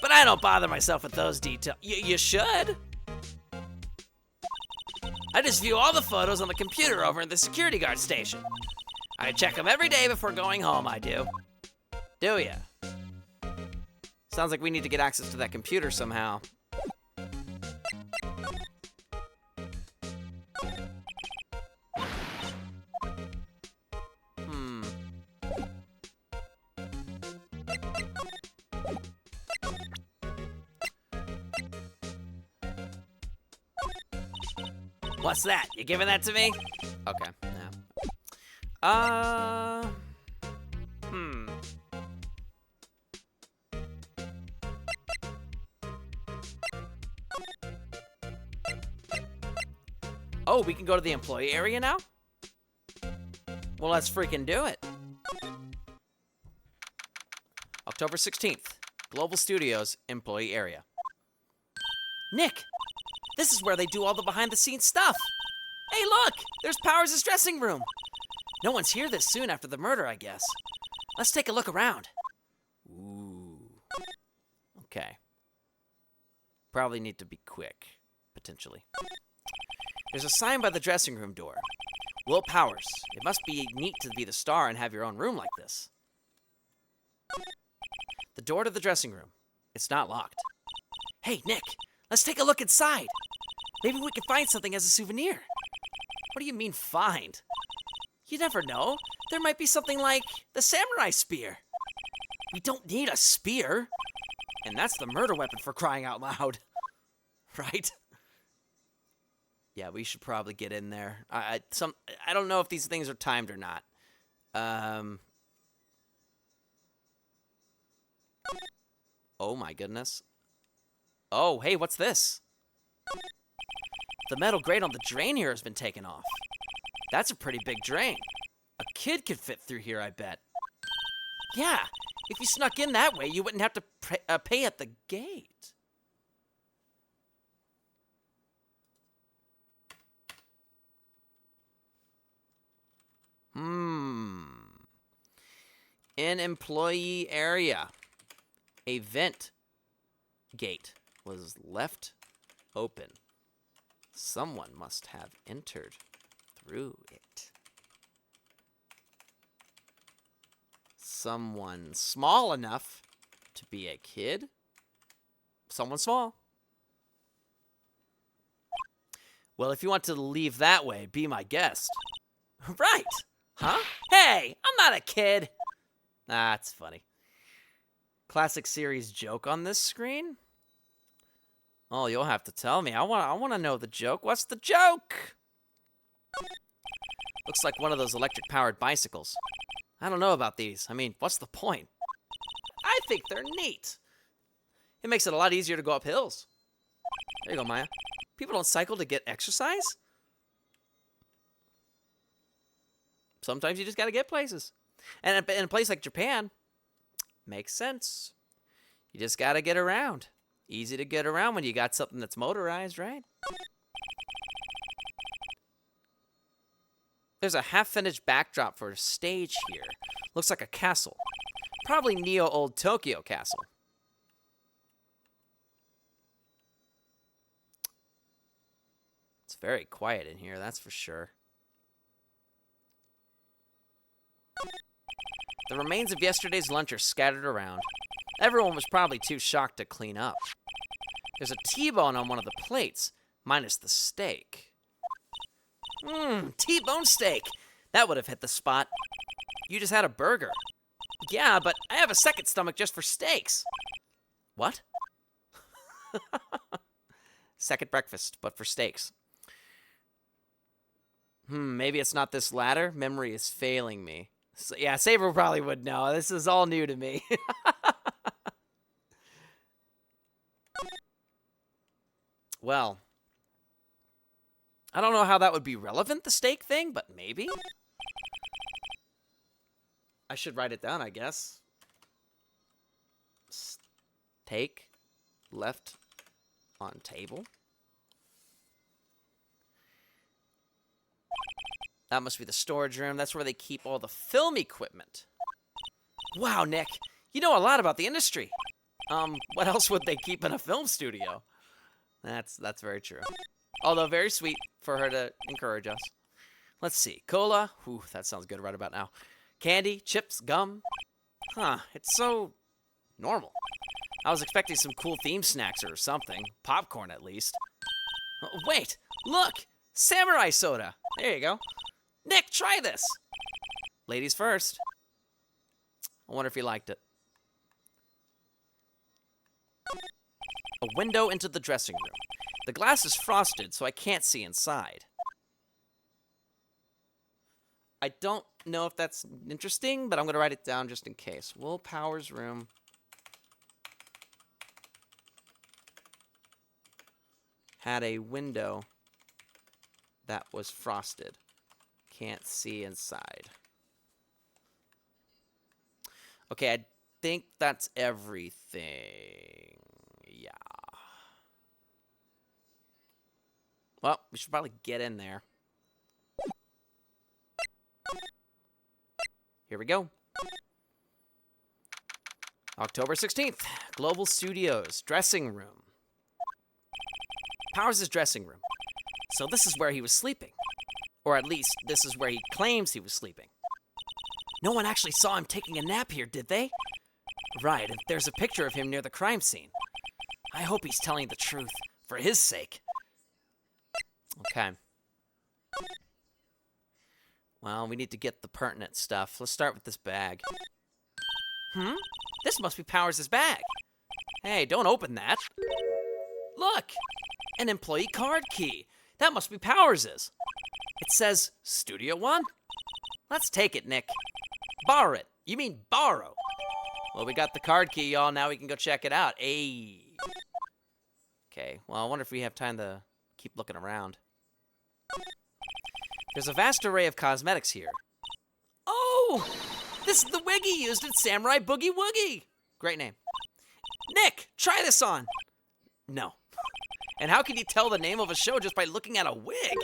But I don't bother myself with those details. You should. I just view all the photos on the computer over in the security guard station. I check them every day before going home, I do. Do ya? Sounds like we need to get access to that computer somehow. What's that? You giving that to me? Okay, yeah. Oh, we can go to the employee area now? Well, let's freaking do it. October 16th, Global Studios employee area. Nick, this is where they do all the behind-the-scenes stuff. Hey, look, there's Powers' dressing room. No one's here this soon after the murder, I guess. Let's take a look around. Ooh. Okay. Probably need to be quick, potentially. There's a sign by the dressing room door. Will Powers. It must be neat to be the star and have your own room like this. The door to the dressing room. It's not locked. Hey, Nick, let's take a look inside. Maybe we can find something as a souvenir. What do you mean, find? You never know. There might be something like the samurai spear. We don't need a spear. And that's the murder weapon, for crying out loud. Right? Yeah, we should probably get in there. I don't know if these things are timed or not. Oh my goodness. Oh, hey, what's this? The metal grate on the drain here has been taken off. That's a pretty big drain. A kid could fit through here, I bet. Yeah, if you snuck in that way, you wouldn't have to pay at the gate. In employee area, a vent gate was left open. Someone must have entered through it. Someone small enough to be a kid. Someone small. Well, if you want to leave that way, be my guest. Right. Huh? Hey, I'm not a kid. That's funny. Classic series joke on this screen? Oh, you'll have to tell me. I want to know the joke. What's the joke? Looks like one of those electric-powered bicycles. I don't know about these. I mean, what's the point? I think they're neat. It makes it a lot easier to go up hills. There you go, Maya. People don't cycle to get exercise? Sometimes you just gotta get places. And in a place like Japan, makes sense. You just gotta get around. Easy to get around when you got something that's motorized, right? There's a half-finished backdrop for a stage here. Looks like a castle. Probably Neo Old Tokyo Castle. It's very quiet in here, that's for sure. The remains of yesterday's lunch are scattered around. Everyone was probably too shocked to clean up. There's a T-bone on one of the plates, minus the steak. T-bone steak! That would have hit the spot. You just had a burger. Yeah, but I have a second stomach just for steaks. What? Second breakfast, but for steaks. Maybe it's not this ladder. Memory is failing me. So, yeah, Saber probably would know. This is all new to me. Well, I don't know how that would be relevant, the steak thing, but maybe. I should write it down, I guess. Steak left on table. That must be the storage room. That's where they keep all the film equipment. Wow, Nick, you know a lot about the industry. What else would they keep in a film studio? That's very true. Although very sweet for her to encourage us. Let's see. Cola. Ooh, that sounds good right about now. Candy, chips, gum. Huh, it's so normal. I was expecting some cool theme snacks or something. Popcorn, at least. Wait, look! Samurai soda. There you go. Nick, try this. Ladies first. I wonder if he liked it. A window into the dressing room. The glass is frosted, so I can't see inside. I don't know if that's interesting, but I'm going to write it down just in case. Will Powers' room had a window that was frosted. Can't see inside. Okay, I think that's everything. Yeah. Well, we should probably get in there. Here we go. October 16th, Global Studios, dressing room. Powers' dressing room. So this is where he was sleeping. Or at least, this is where he claims he was sleeping. No one actually saw him taking a nap here, did they? Right, and there's a picture of him near the crime scene. I hope he's telling the truth, for his sake. Okay. Well, we need to get the pertinent stuff. Let's start with this bag. This must be Powers' bag. Hey, don't open that. Look! An employee card key. That must be Powers'. It says Studio One. Let's take it, Nick. Borrow it. You mean borrow. Well, we got the card key, y'all. Now we can go check it out. Ayy. Okay, well, I wonder if we have time to keep looking around. There's a vast array of cosmetics here. Oh! This is the wig he used in Samurai Boogie Woogie. Great name. Nick, try this on. No. And how can you tell the name of a show just by looking at a wig?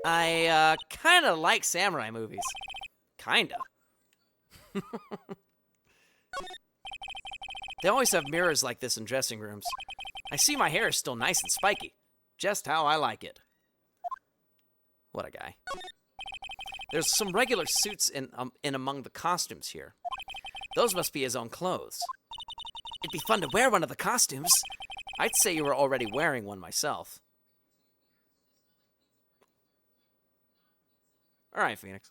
I, kinda like samurai movies. Kinda. They always have mirrors like this in dressing rooms. I see my hair is still nice and spiky. Just how I like it. What a guy. There's some regular suits in among the costumes here. Those must be his own clothes. It'd be fun to wear one of the costumes. I'd say you were already wearing one myself. All right, Phoenix.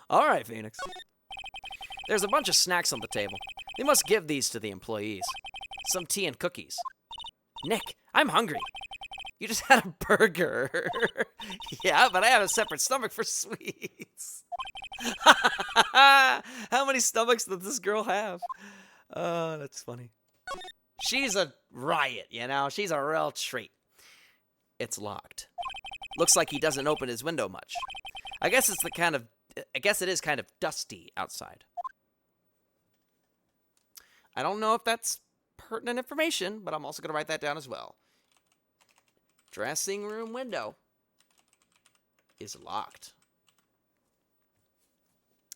All right, Phoenix. There's a bunch of snacks on the table. They must give these to the employees. Some tea and cookies. Nick, I'm hungry. You just had a burger. Yeah, but I have a separate stomach for sweets. How many stomachs does this girl have? Oh, that's funny. She's a riot, you know? She's a real treat. It's locked. Looks like he doesn't open his window much. I guess it is kind of dusty outside. I don't know if that's pertinent information, but I'm also going to write that down as well. Dressing room window is locked.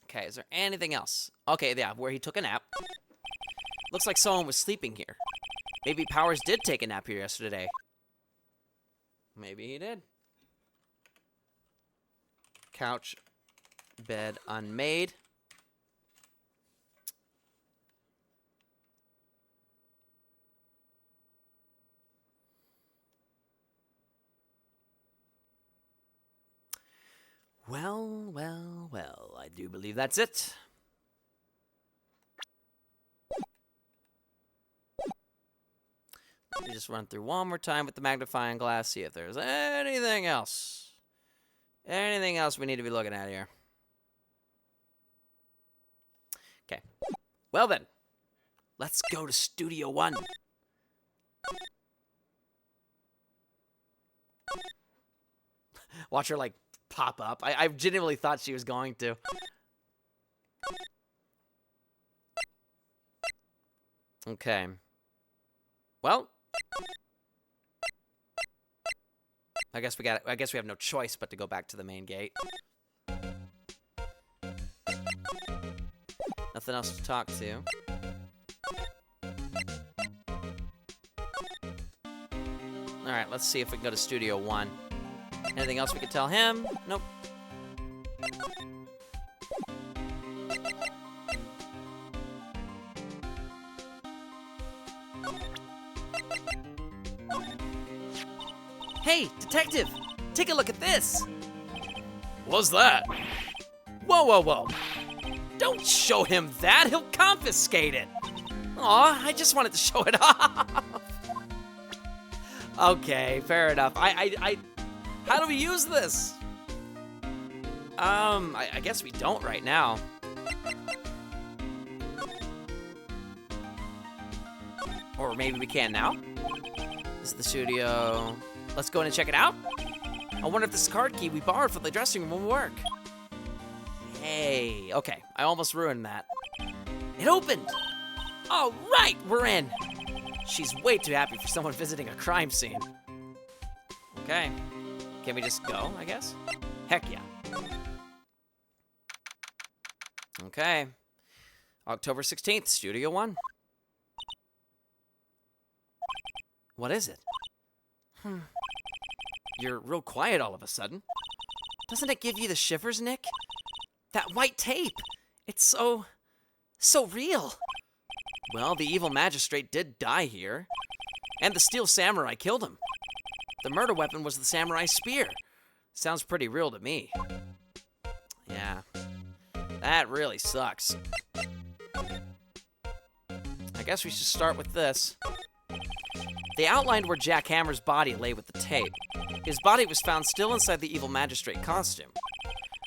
Okay, is there anything else? Okay, yeah, where he took a nap. Looks like someone was sleeping here. Maybe Powers did take a nap here yesterday. Maybe he did. Couch, bed unmade. Well, well, well, I do believe that's it. Let me just run through one more time with the magnifying glass, see if there's anything else. Anything else we need to be looking at here. Okay. Well then, let's go to Studio One. Watch her, like, pop up. I genuinely thought she was going to. Okay. Well, I guess we have no choice but to go back to the main gate. Nothing else to talk to. All right, let's see if we can go to Studio One. Anything else we could tell him? Nope. Hey, detective! Take a look at this! What's that? Whoa, whoa, whoa! Don't show him that! He'll confiscate it! Aw, I just wanted to show it off! Okay, fair enough. How do we use this? I guess we don't right now. Or maybe we can now? This is the studio. let's go in and check it out. I wonder if this card key we borrowed from the dressing room will work. Hey, okay, I almost ruined that. It opened! All right, we're in. She's way too happy for someone visiting a crime scene. Okay, can we just go, I guess? Heck yeah. Okay, October 16th, Studio 1. What is it? You're real quiet all of a sudden. Doesn't it give you the shivers, Nick? That white tape. It's so real. Well, the evil magistrate did die here. And the steel samurai killed him. The murder weapon was the samurai spear. Sounds pretty real to me. Yeah. That really sucks. I guess we should start with this. They outlined where Jack Hammer's body lay with the tape. His body was found still inside the evil magistrate costume.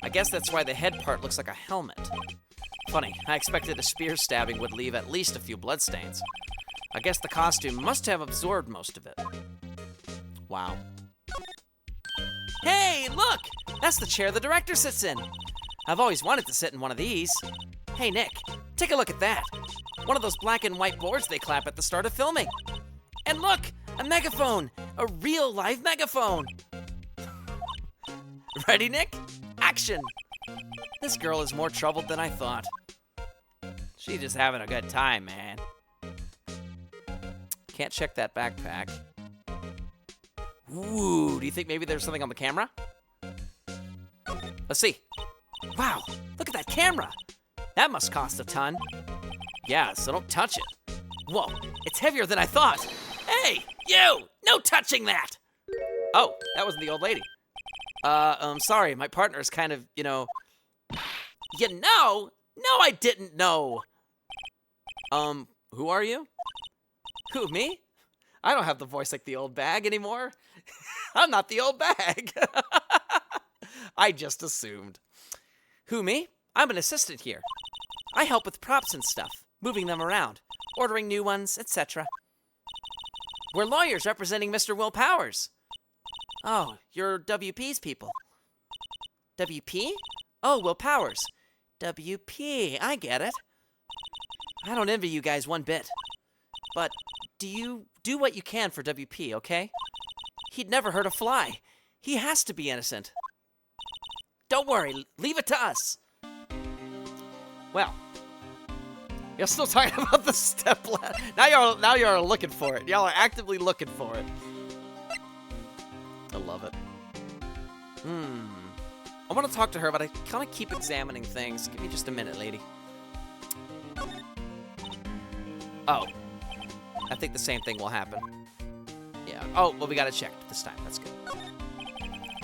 I guess that's why the head part looks like a helmet. Funny, I expected a spear stabbing would leave at least a few bloodstains. I guess the costume must have absorbed most of it. Wow. Hey, look! That's the chair the director sits in. I've always wanted to sit in one of these. Hey, Nick, take a look at that. One of those black and white boards they clap at the start of filming. And look, a megaphone, a real live megaphone. Ready, Nick? Action. This girl is more troubled than I thought. She's just having a good time, man. Can't check that backpack. Ooh, do you think maybe there's something on the camera? Let's see. Wow, look at that camera. That must cost a ton. Yeah, so don't touch it. Whoa, it's heavier than I thought. Hey, you! No touching that! Oh, that wasn't the old lady. Sorry, my partner's kind of, you know... You know? No, I didn't know. Who are you? Who, me? I don't have the voice like the old bag anymore. I'm not the old bag. I just assumed. Who, me? I'm an assistant here. I help with props and stuff, moving them around, ordering new ones, etc. We're lawyers representing Mr. Will Powers. Oh, you're WP's people. WP? Oh, Will Powers. WP, I get it. I don't envy you guys one bit. But do you do what you can for WP, okay? He'd never hurt a fly. He has to be innocent. Don't worry, leave it to us. Well, you're still talking about the step ladder. Now you're looking for it. Y'all are actively looking for it. I love it. I want to talk to her, but I kind of keep examining things. Give me just a minute, lady. Oh. I think the same thing will happen. Yeah. Oh, well, we got it checked this time. That's good.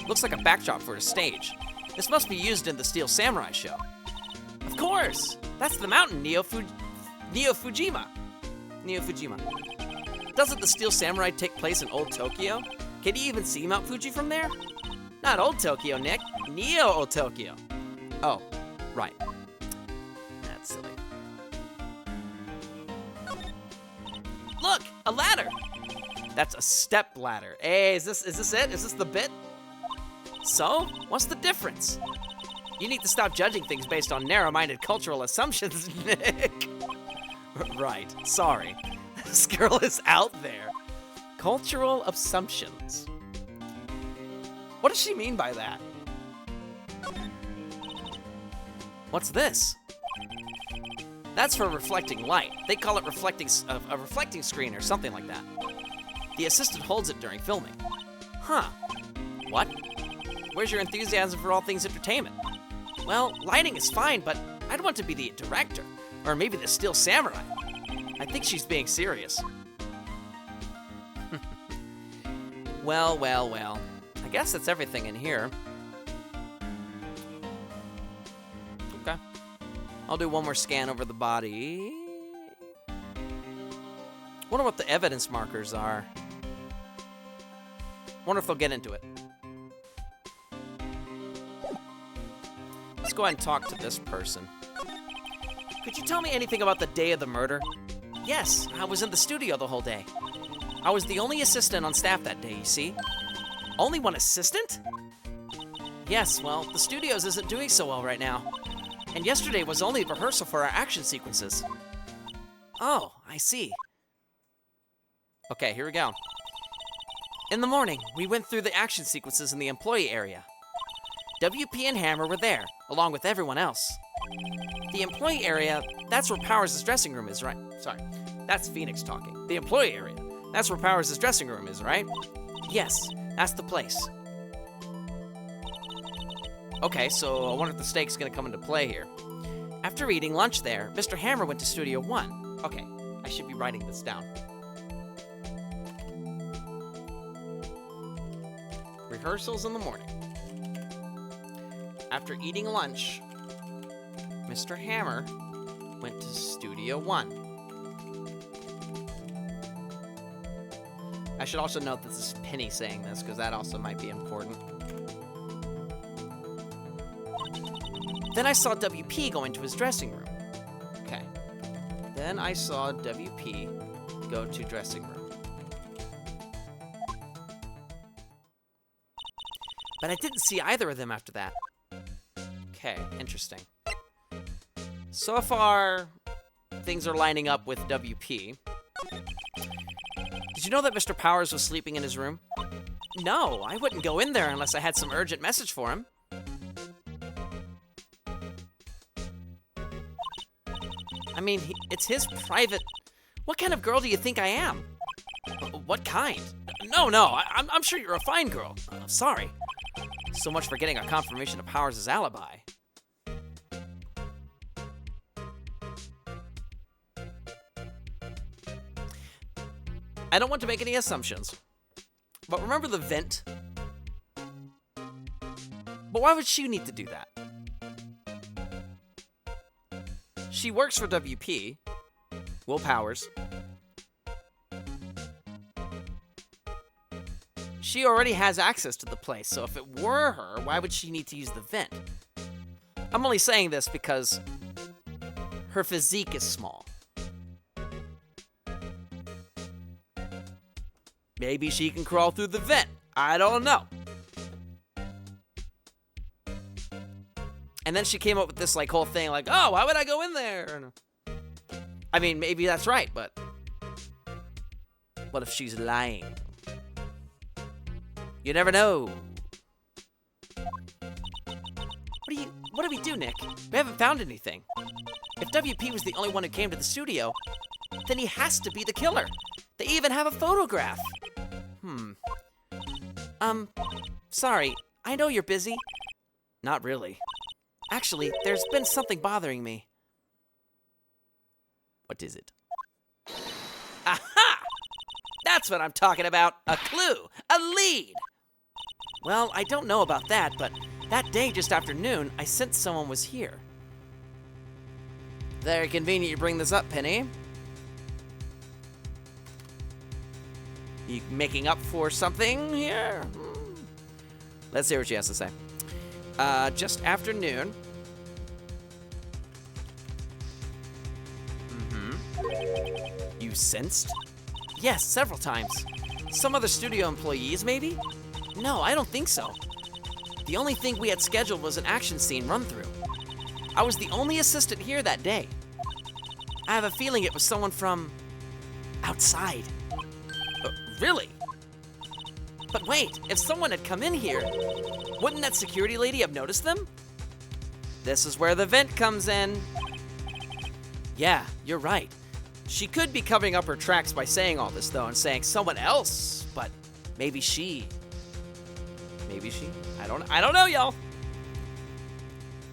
Looks like a backdrop for a stage. This must be used in the Steel Samurai show. Of course! That's the mountain, Neo Fujima. Doesn't the Steel Samurai take place in Old Tokyo? Can you even see Mount Fuji from there? Not Old Tokyo, Nick. Neo Tokyo. Oh, right. That's silly. Look, a ladder. That's a step ladder. Hey, is this it? Is this the bit? So, what's the difference? You need to stop judging things based on narrow-minded cultural assumptions, Nick. Right, sorry. This girl is out there. Cultural assumptions. What does she mean by that? What's this? That's for reflecting light. They call it a reflecting screen or something like that. The assistant holds it during filming. Huh. What? Where's your enthusiasm for all things entertainment? Well, lighting is fine, but I'd want to be the director. Or maybe the Steel Samurai. I think she's being serious. Well. I guess that's everything in here. Okay. I'll do one more scan over the body. Wonder what the evidence markers are. Wonder if they'll get into it. Let's go ahead and talk to this person. Could you tell me anything about the day of the murder? Yes, I was in the studio the whole day. I was the only assistant on staff that day, you see? Only one assistant? Yes, well, the studios isn't doing so well right now. And yesterday was only rehearsal for our action sequences. Oh, I see. Okay, here we go. In the morning, we went through the action sequences in the employee area. WP and Hammer were there, along with everyone else. The employee area, that's where Powers' dressing room is, right? Sorry, that's Phoenix talking. The employee area, that's where Powers' dressing room is, right? Yes, that's the place. Okay, so I wonder if the steak's gonna come into play here. After eating lunch there, Mr. Hammer went to Studio 1. Okay, I should be writing this down. Rehearsals in the morning. After eating lunch, Mr. Hammer went to Studio 1. I should also note this is Penny saying this, because that also might be important. Then I saw WP go into his dressing room. Okay. Then I saw WP go to dressing room. But I didn't see either of them after that. Okay, interesting. So far, things are lining up with WP. Did you know that Mr. Powers was sleeping in his room? No, I wouldn't go in there unless I had some urgent message for him. I mean, it's his private... What kind of girl do you think I am? What kind? No, I'm sure you're a fine girl. Sorry. So much for getting a confirmation of Powers' alibi. I don't want to make any assumptions, but remember the vent? But why would she need to do that? She works for WP, Will Powers. She already has access to the place, so if it were her, why would she need to use the vent? I'm only saying this because her physique is small. Maybe she can crawl through the vent. I don't know. And then she came up with this whole thing oh, why would I go in there? I mean, maybe that's right, but what if she's lying? You never know. What do we do, Nick? We haven't found anything. If WP was the only one who came to the studio, then he has to be the killer. They even have a photograph. Sorry, I know you're busy. Not really. Actually, there's been something bothering me. What is it? Aha! That's what I'm talking about. A clue. A lead. Well, I don't know about that, but that day just after noon, I sensed someone was here. Very convenient you bring this up, Penny. You making up for something here? Let's hear what she has to say. Just after noon. You sensed? Yes, several times. Some other studio employees, maybe? No, I don't think so. The only thing we had scheduled was an action scene run-through. I was the only assistant here that day. I have a feeling it was someone from outside. Really? But wait, if someone had come in here, wouldn't that security lady have noticed them? This is where the vent comes in. Yeah, you're right. She could be covering up her tracks by saying all this, though, and saying someone else, but maybe she. Maybe she? I don't know, y'all.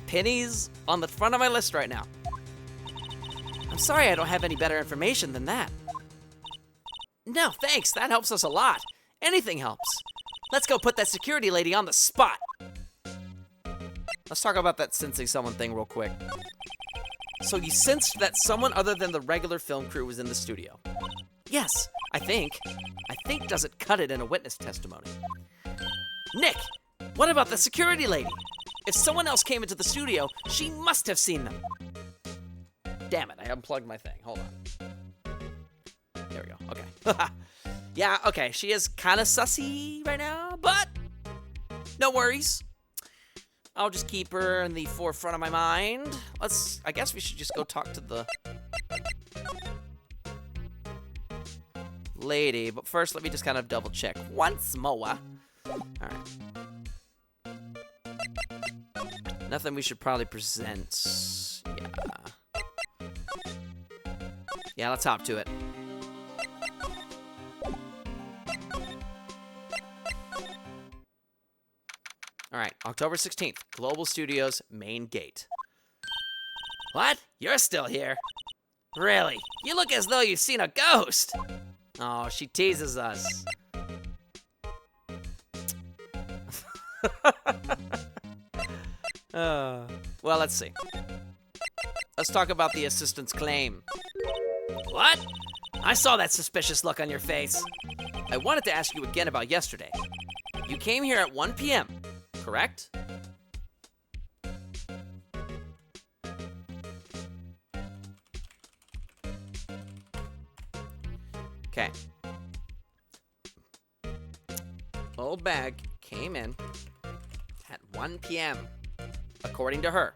Penny's on the front of my list right now. I'm sorry I don't have any better information than that. No, thanks. That helps us a lot. Anything helps. Let's go put that security lady on the spot. Let's talk about that sensing someone thing real quick. So you sensed that someone other than the regular film crew was in the studio? Yes, I think. I think doesn't cut it in a witness testimony. Nick, what about the security lady? If someone else came into the studio, she must have seen them. Damn it, I unplugged my thing. Hold on. There we go. Okay. Yeah, okay. She is kind of sussy right now, But no worries. I'll just keep her in the forefront of my mind. I guess we should just go talk to the lady. But first, let me just kind of double check once more. All right. Nothing we should probably present. Yeah. Yeah, let's hop to it. All right, October 16th, Global Studios main gate. What? You're still here? Really? You look as though you've seen a ghost. Oh, she teases us. Well, let's see. Let's talk about the assistant's claim. What? I saw that suspicious look on your face. I wanted to ask you again about yesterday. You came here at 1 p.m., correct? Okay. Old bag came in at 1 p.m., according to her.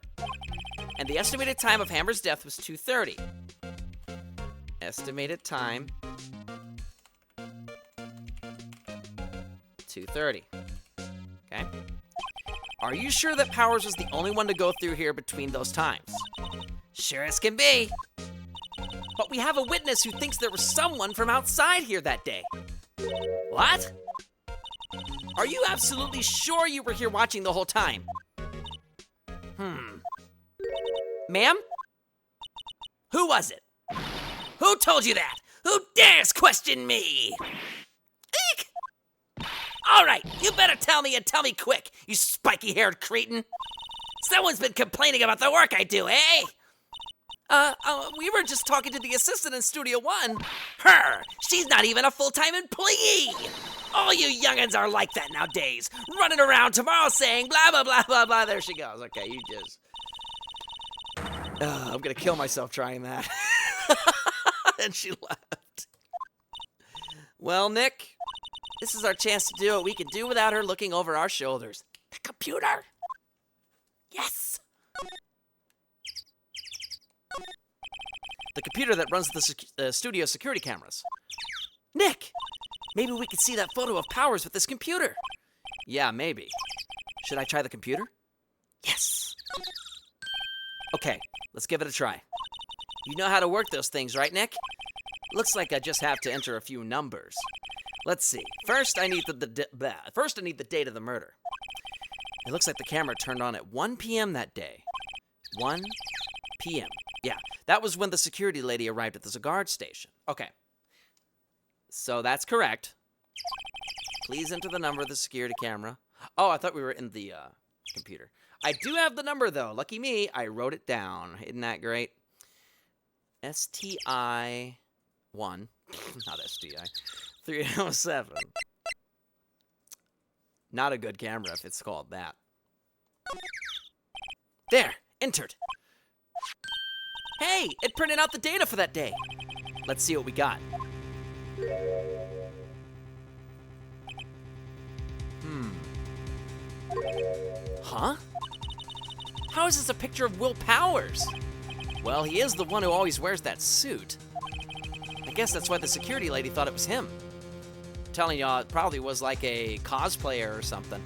And the estimated time of Hammer's death was 2:30. Estimated time 2:30. Okay. Are you sure that Powers was the only one to go through here between those times? Sure as can be. But we have a witness who thinks there was someone from outside here that day. What? Are you absolutely sure you were here watching the whole time? Ma'am? Who was it? Who told you that? Who dares question me? Eek! All right, you better tell me and tell me quick, you spiky-haired cretin. Someone's been complaining about the work I do, eh? We were just talking to the assistant in Studio One. Her! She's not even a full-time employee! All you youngins are like that nowadays, running around tomorrow saying blah, blah, blah, blah, blah. There she goes. Okay, you just... I'm gonna kill myself trying that. And she left. Well, Nick, this is our chance to do what we can do without her looking over our shoulders. The computer! Yes! The computer that runs the studio security cameras. Nick! Maybe we could see that photo of Powers with this computer. Yeah, maybe. Should I try the computer? Yes! Okay, let's give it a try. You know how to work those things, right, Nick? Looks like I just have to enter a few numbers. Let's see. First, I need the date of the murder. It looks like the camera turned on at 1 p.m. that day. 1 p.m. Yeah, that was when the security lady arrived at the guard station. Okay. So that's correct. Please enter the number of the security camera. Oh, I thought we were in the computer. I do have the number, though. Lucky me, I wrote it down. Isn't that great? STI 1. Not STI. 307. Not a good camera if it's called that. There! Entered! Hey! It printed out the data for that day! Let's see what we got. Huh? How is this a picture of Will Powers? Well, he is the one who always wears that suit. I guess that's why the security lady thought it was him. I'm telling y'all, it probably was like a cosplayer or something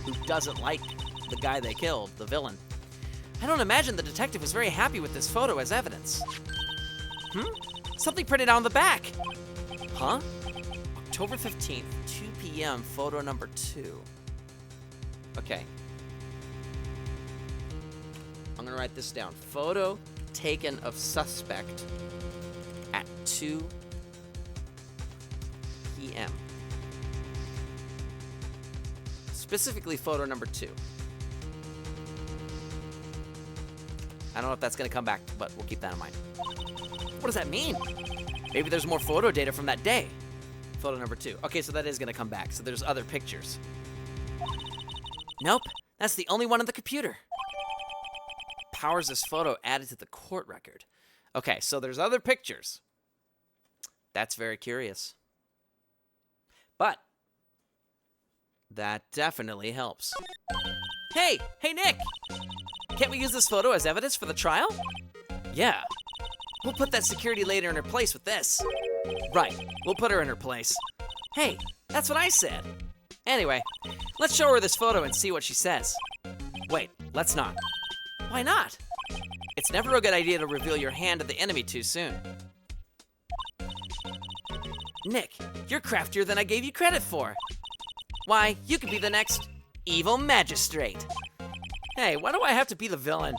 who doesn't like the guy they killed, the villain. I don't imagine the detective was very happy with this photo as evidence. Something printed out on the back. Huh? October 15th, 2 p.m., photo number 2. Okay. I'm gonna write this down. Photo taken of suspect at 2 p.m. Specifically photo number 2. I don't know if that's gonna come back, but we'll keep that in mind. What does that mean? Maybe there's more photo data from that day. Photo number 2. Okay, so that is gonna come back. So there's other pictures. Nope, that's the only one on the computer. Powers' photo added to the court record. Okay, so there's other pictures. That's very curious. But That definitely helps. Hey, Nick! Can't we use this photo as evidence for the trial? Yeah. We'll put that security lady in her place with this. Right, we'll put her in her place. Hey, that's what I said. Anyway, let's show her this photo and see what she says. Wait, let's not. Why not? It's never a good idea to reveal your hand to the enemy too soon. Nick, you're craftier than I gave you credit for. Why, you could be the next evil magistrate. Hey, why do I have to be the villain?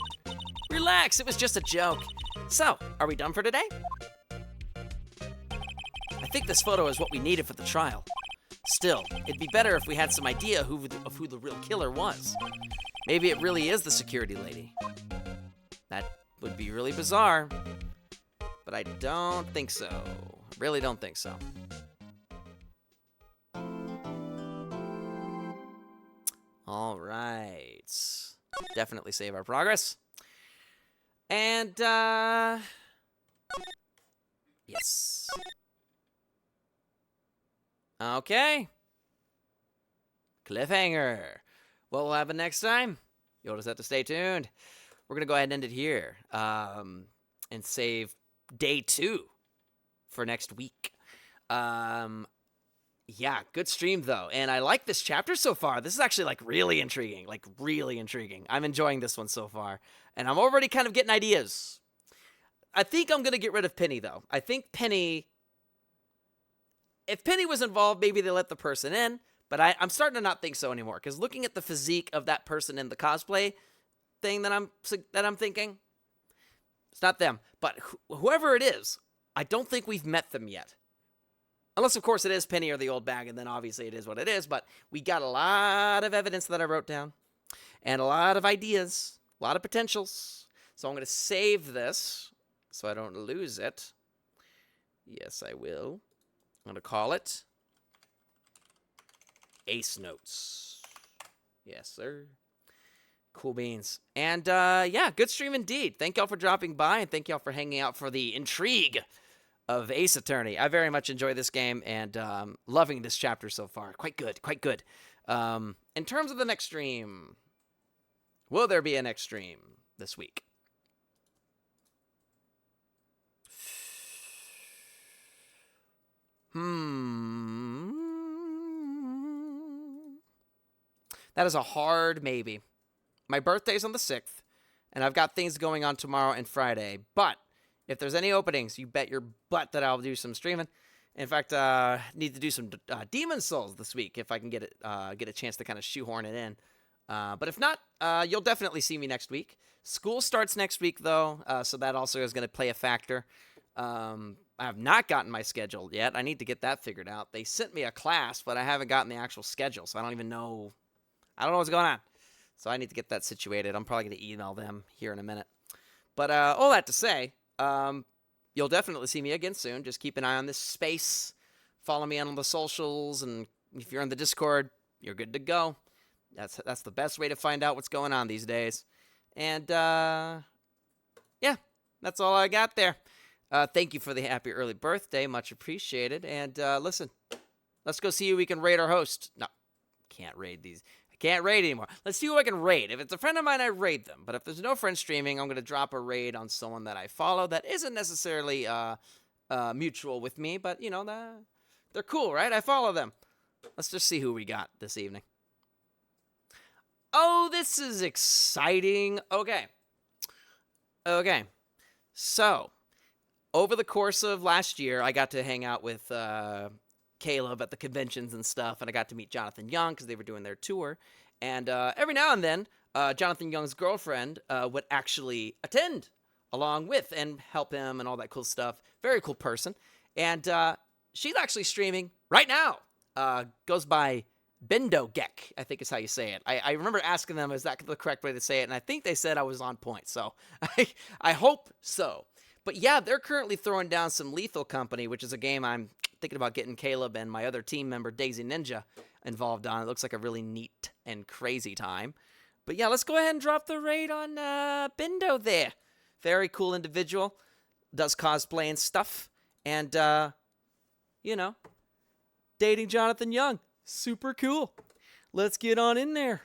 Relax, it was just a joke. So, are we done for today? I think this photo is what we needed for the trial. Still, it'd be better if we had some idea of who the real killer was. Maybe it really is the security lady. That would be really bizarre. But I don't think so. Really don't think so. All right. Definitely save our progress. And, yes. Okay. Cliffhanger. What will happen next time? You'll just have to stay tuned. We're going to go ahead and end it here. And save day 2 for next week. Yeah, good stream, though. And I like this chapter so far. This is actually, like, really intriguing. Like, really intriguing. I'm enjoying this one so far. And I'm already kind of getting ideas. I think I'm going to get rid of Penny, though. I think Penny... If Penny was involved, maybe they let the person in. But I'm starting to not think so anymore. Because looking at the physique of that person in the cosplay thing that I'm thinking... It's not them. But whoever it is, I don't think we've met them yet. Unless, of course, it is Penny or the old bag, and then obviously it is what it is. But we got a lot of evidence that I wrote down. And a lot of ideas. A lot of potentials. So I'm going to save this so I don't lose it. Yes, I will. I'm going to call it Ace Notes. Yes, sir. Cool beans. And, yeah, good stream indeed. Thank y'all for dropping by, and thank y'all for hanging out for the intrigue of Ace Attorney. I very much enjoy this game, and loving this chapter so far. Quite good, quite good. In terms of the next stream, will there be a next stream this week? That is a hard maybe. My birthday's on the 6th, and I've got things going on tomorrow and Friday. But if there's any openings, you bet your butt that I'll do some streaming. In fact, need to do some Demon Souls this week if I can get a chance to kind of shoehorn it in. But if not, you'll definitely see me next week. School starts next week, though, so that also is going to play a factor. I have not gotten my schedule yet. I need to get that figured out. They sent me a class, but I haven't gotten the actual schedule, so I don't even know. I don't know what's going on. So I need to get that situated. I'm probably going to email them here in a minute. But all that to say, you'll definitely see me again soon. Just keep an eye on this space. Follow me on the socials, and if you're in the Discord, you're good to go. That's the best way to find out what's going on these days. And, yeah, that's all I got there. Thank you for the happy early birthday. Much appreciated. And, listen, let's go see who we can raid our host. No, can't raid these. Can't raid anymore. Let's see who I can raid. If it's a friend of mine, I raid them. But if there's no friend streaming, I'm going to drop a raid on someone that I follow that isn't necessarily mutual with me. But, you know, they're cool, right? I follow them. Let's just see who we got this evening. Oh, this is exciting. Okay. So, over the course of last year, I got to hang out with Caleb at the conventions and stuff, and I got to meet Jonathan Young because they were doing their tour. And every now and then, Jonathan Young's girlfriend would actually attend along with and help him and all that cool stuff. Very cool person. And she's actually streaming right now. Goes by Bendogek, I think is how you say it. I remember asking them, is that the correct way to say it? And I think they said I was on point. So I hope so. But yeah, they're currently throwing down some Lethal Company, which is a game I'm thinking about getting Caleb and my other team member, Daisy Ninja, involved on. It looks like a really neat and crazy time. But yeah, let's go ahead and drop the raid on Bendo there. Very cool individual. Does cosplay and stuff. And, you know, dating Jonathan Young. Super cool. Let's get on in there.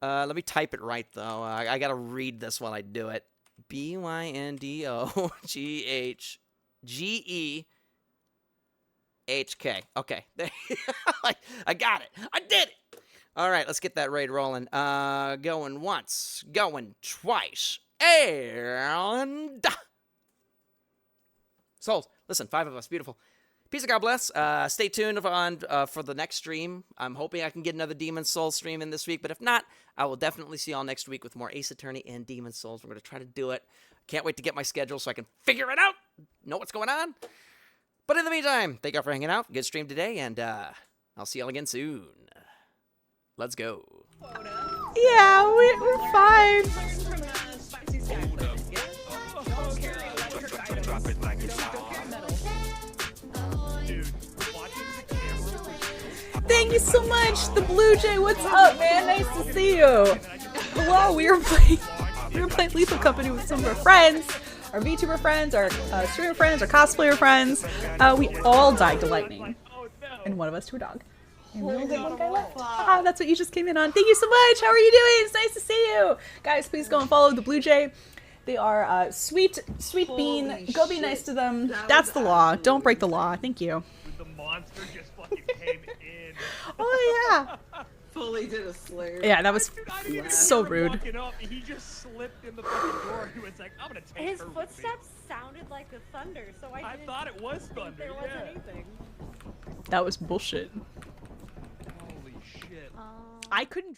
Let me type it right, though. I gotta read this while I do it. BYNDOGEHK. Okay. I got it. I did it. All right, let's get that raid rolling. Going once, going twice, and... Souls, listen, 5 of us, beautiful. Peace of God bless. Stay tuned for the next stream. I'm hoping I can get another Demon Souls stream in this week, but if not, I will definitely see y'all next week with more Ace Attorney and Demon Souls. We're going to try to do it. Can't wait to get my schedule so I can figure it out, know what's going on. But in the meantime, thank y'all for hanging out. Good stream today, and I'll see y'all again soon. Let's go. Yeah, we're fine. Thank you so much, the Bluejay. What's up, man? Nice to see you. Hello, we were playing Lethal Company with some of our friends, our VTuber friends, our streamer friends, our cosplayer friends. We all died to lightning, and one of us to a dog. And we only had one guy left. Ah, that's what you just came in on. Thank you so much. How are you doing? It's nice to see you, guys. Please go and follow the Bluejay. They are sweet bean. Go be nice to them. That's the law. Don't break the law. Thank you. The monster just fucking came in. Oh yeah. Fully did a slur. Yeah, that was Dude, I didn't even so hear him rude. walking up. He just slipped in the fucking door. He was like, I'm gonna take His her with footsteps sounded like the thunder, so I didn't thought it was think thunder, there was yeah. anything. That was bullshit. me. Holy shit. I couldn't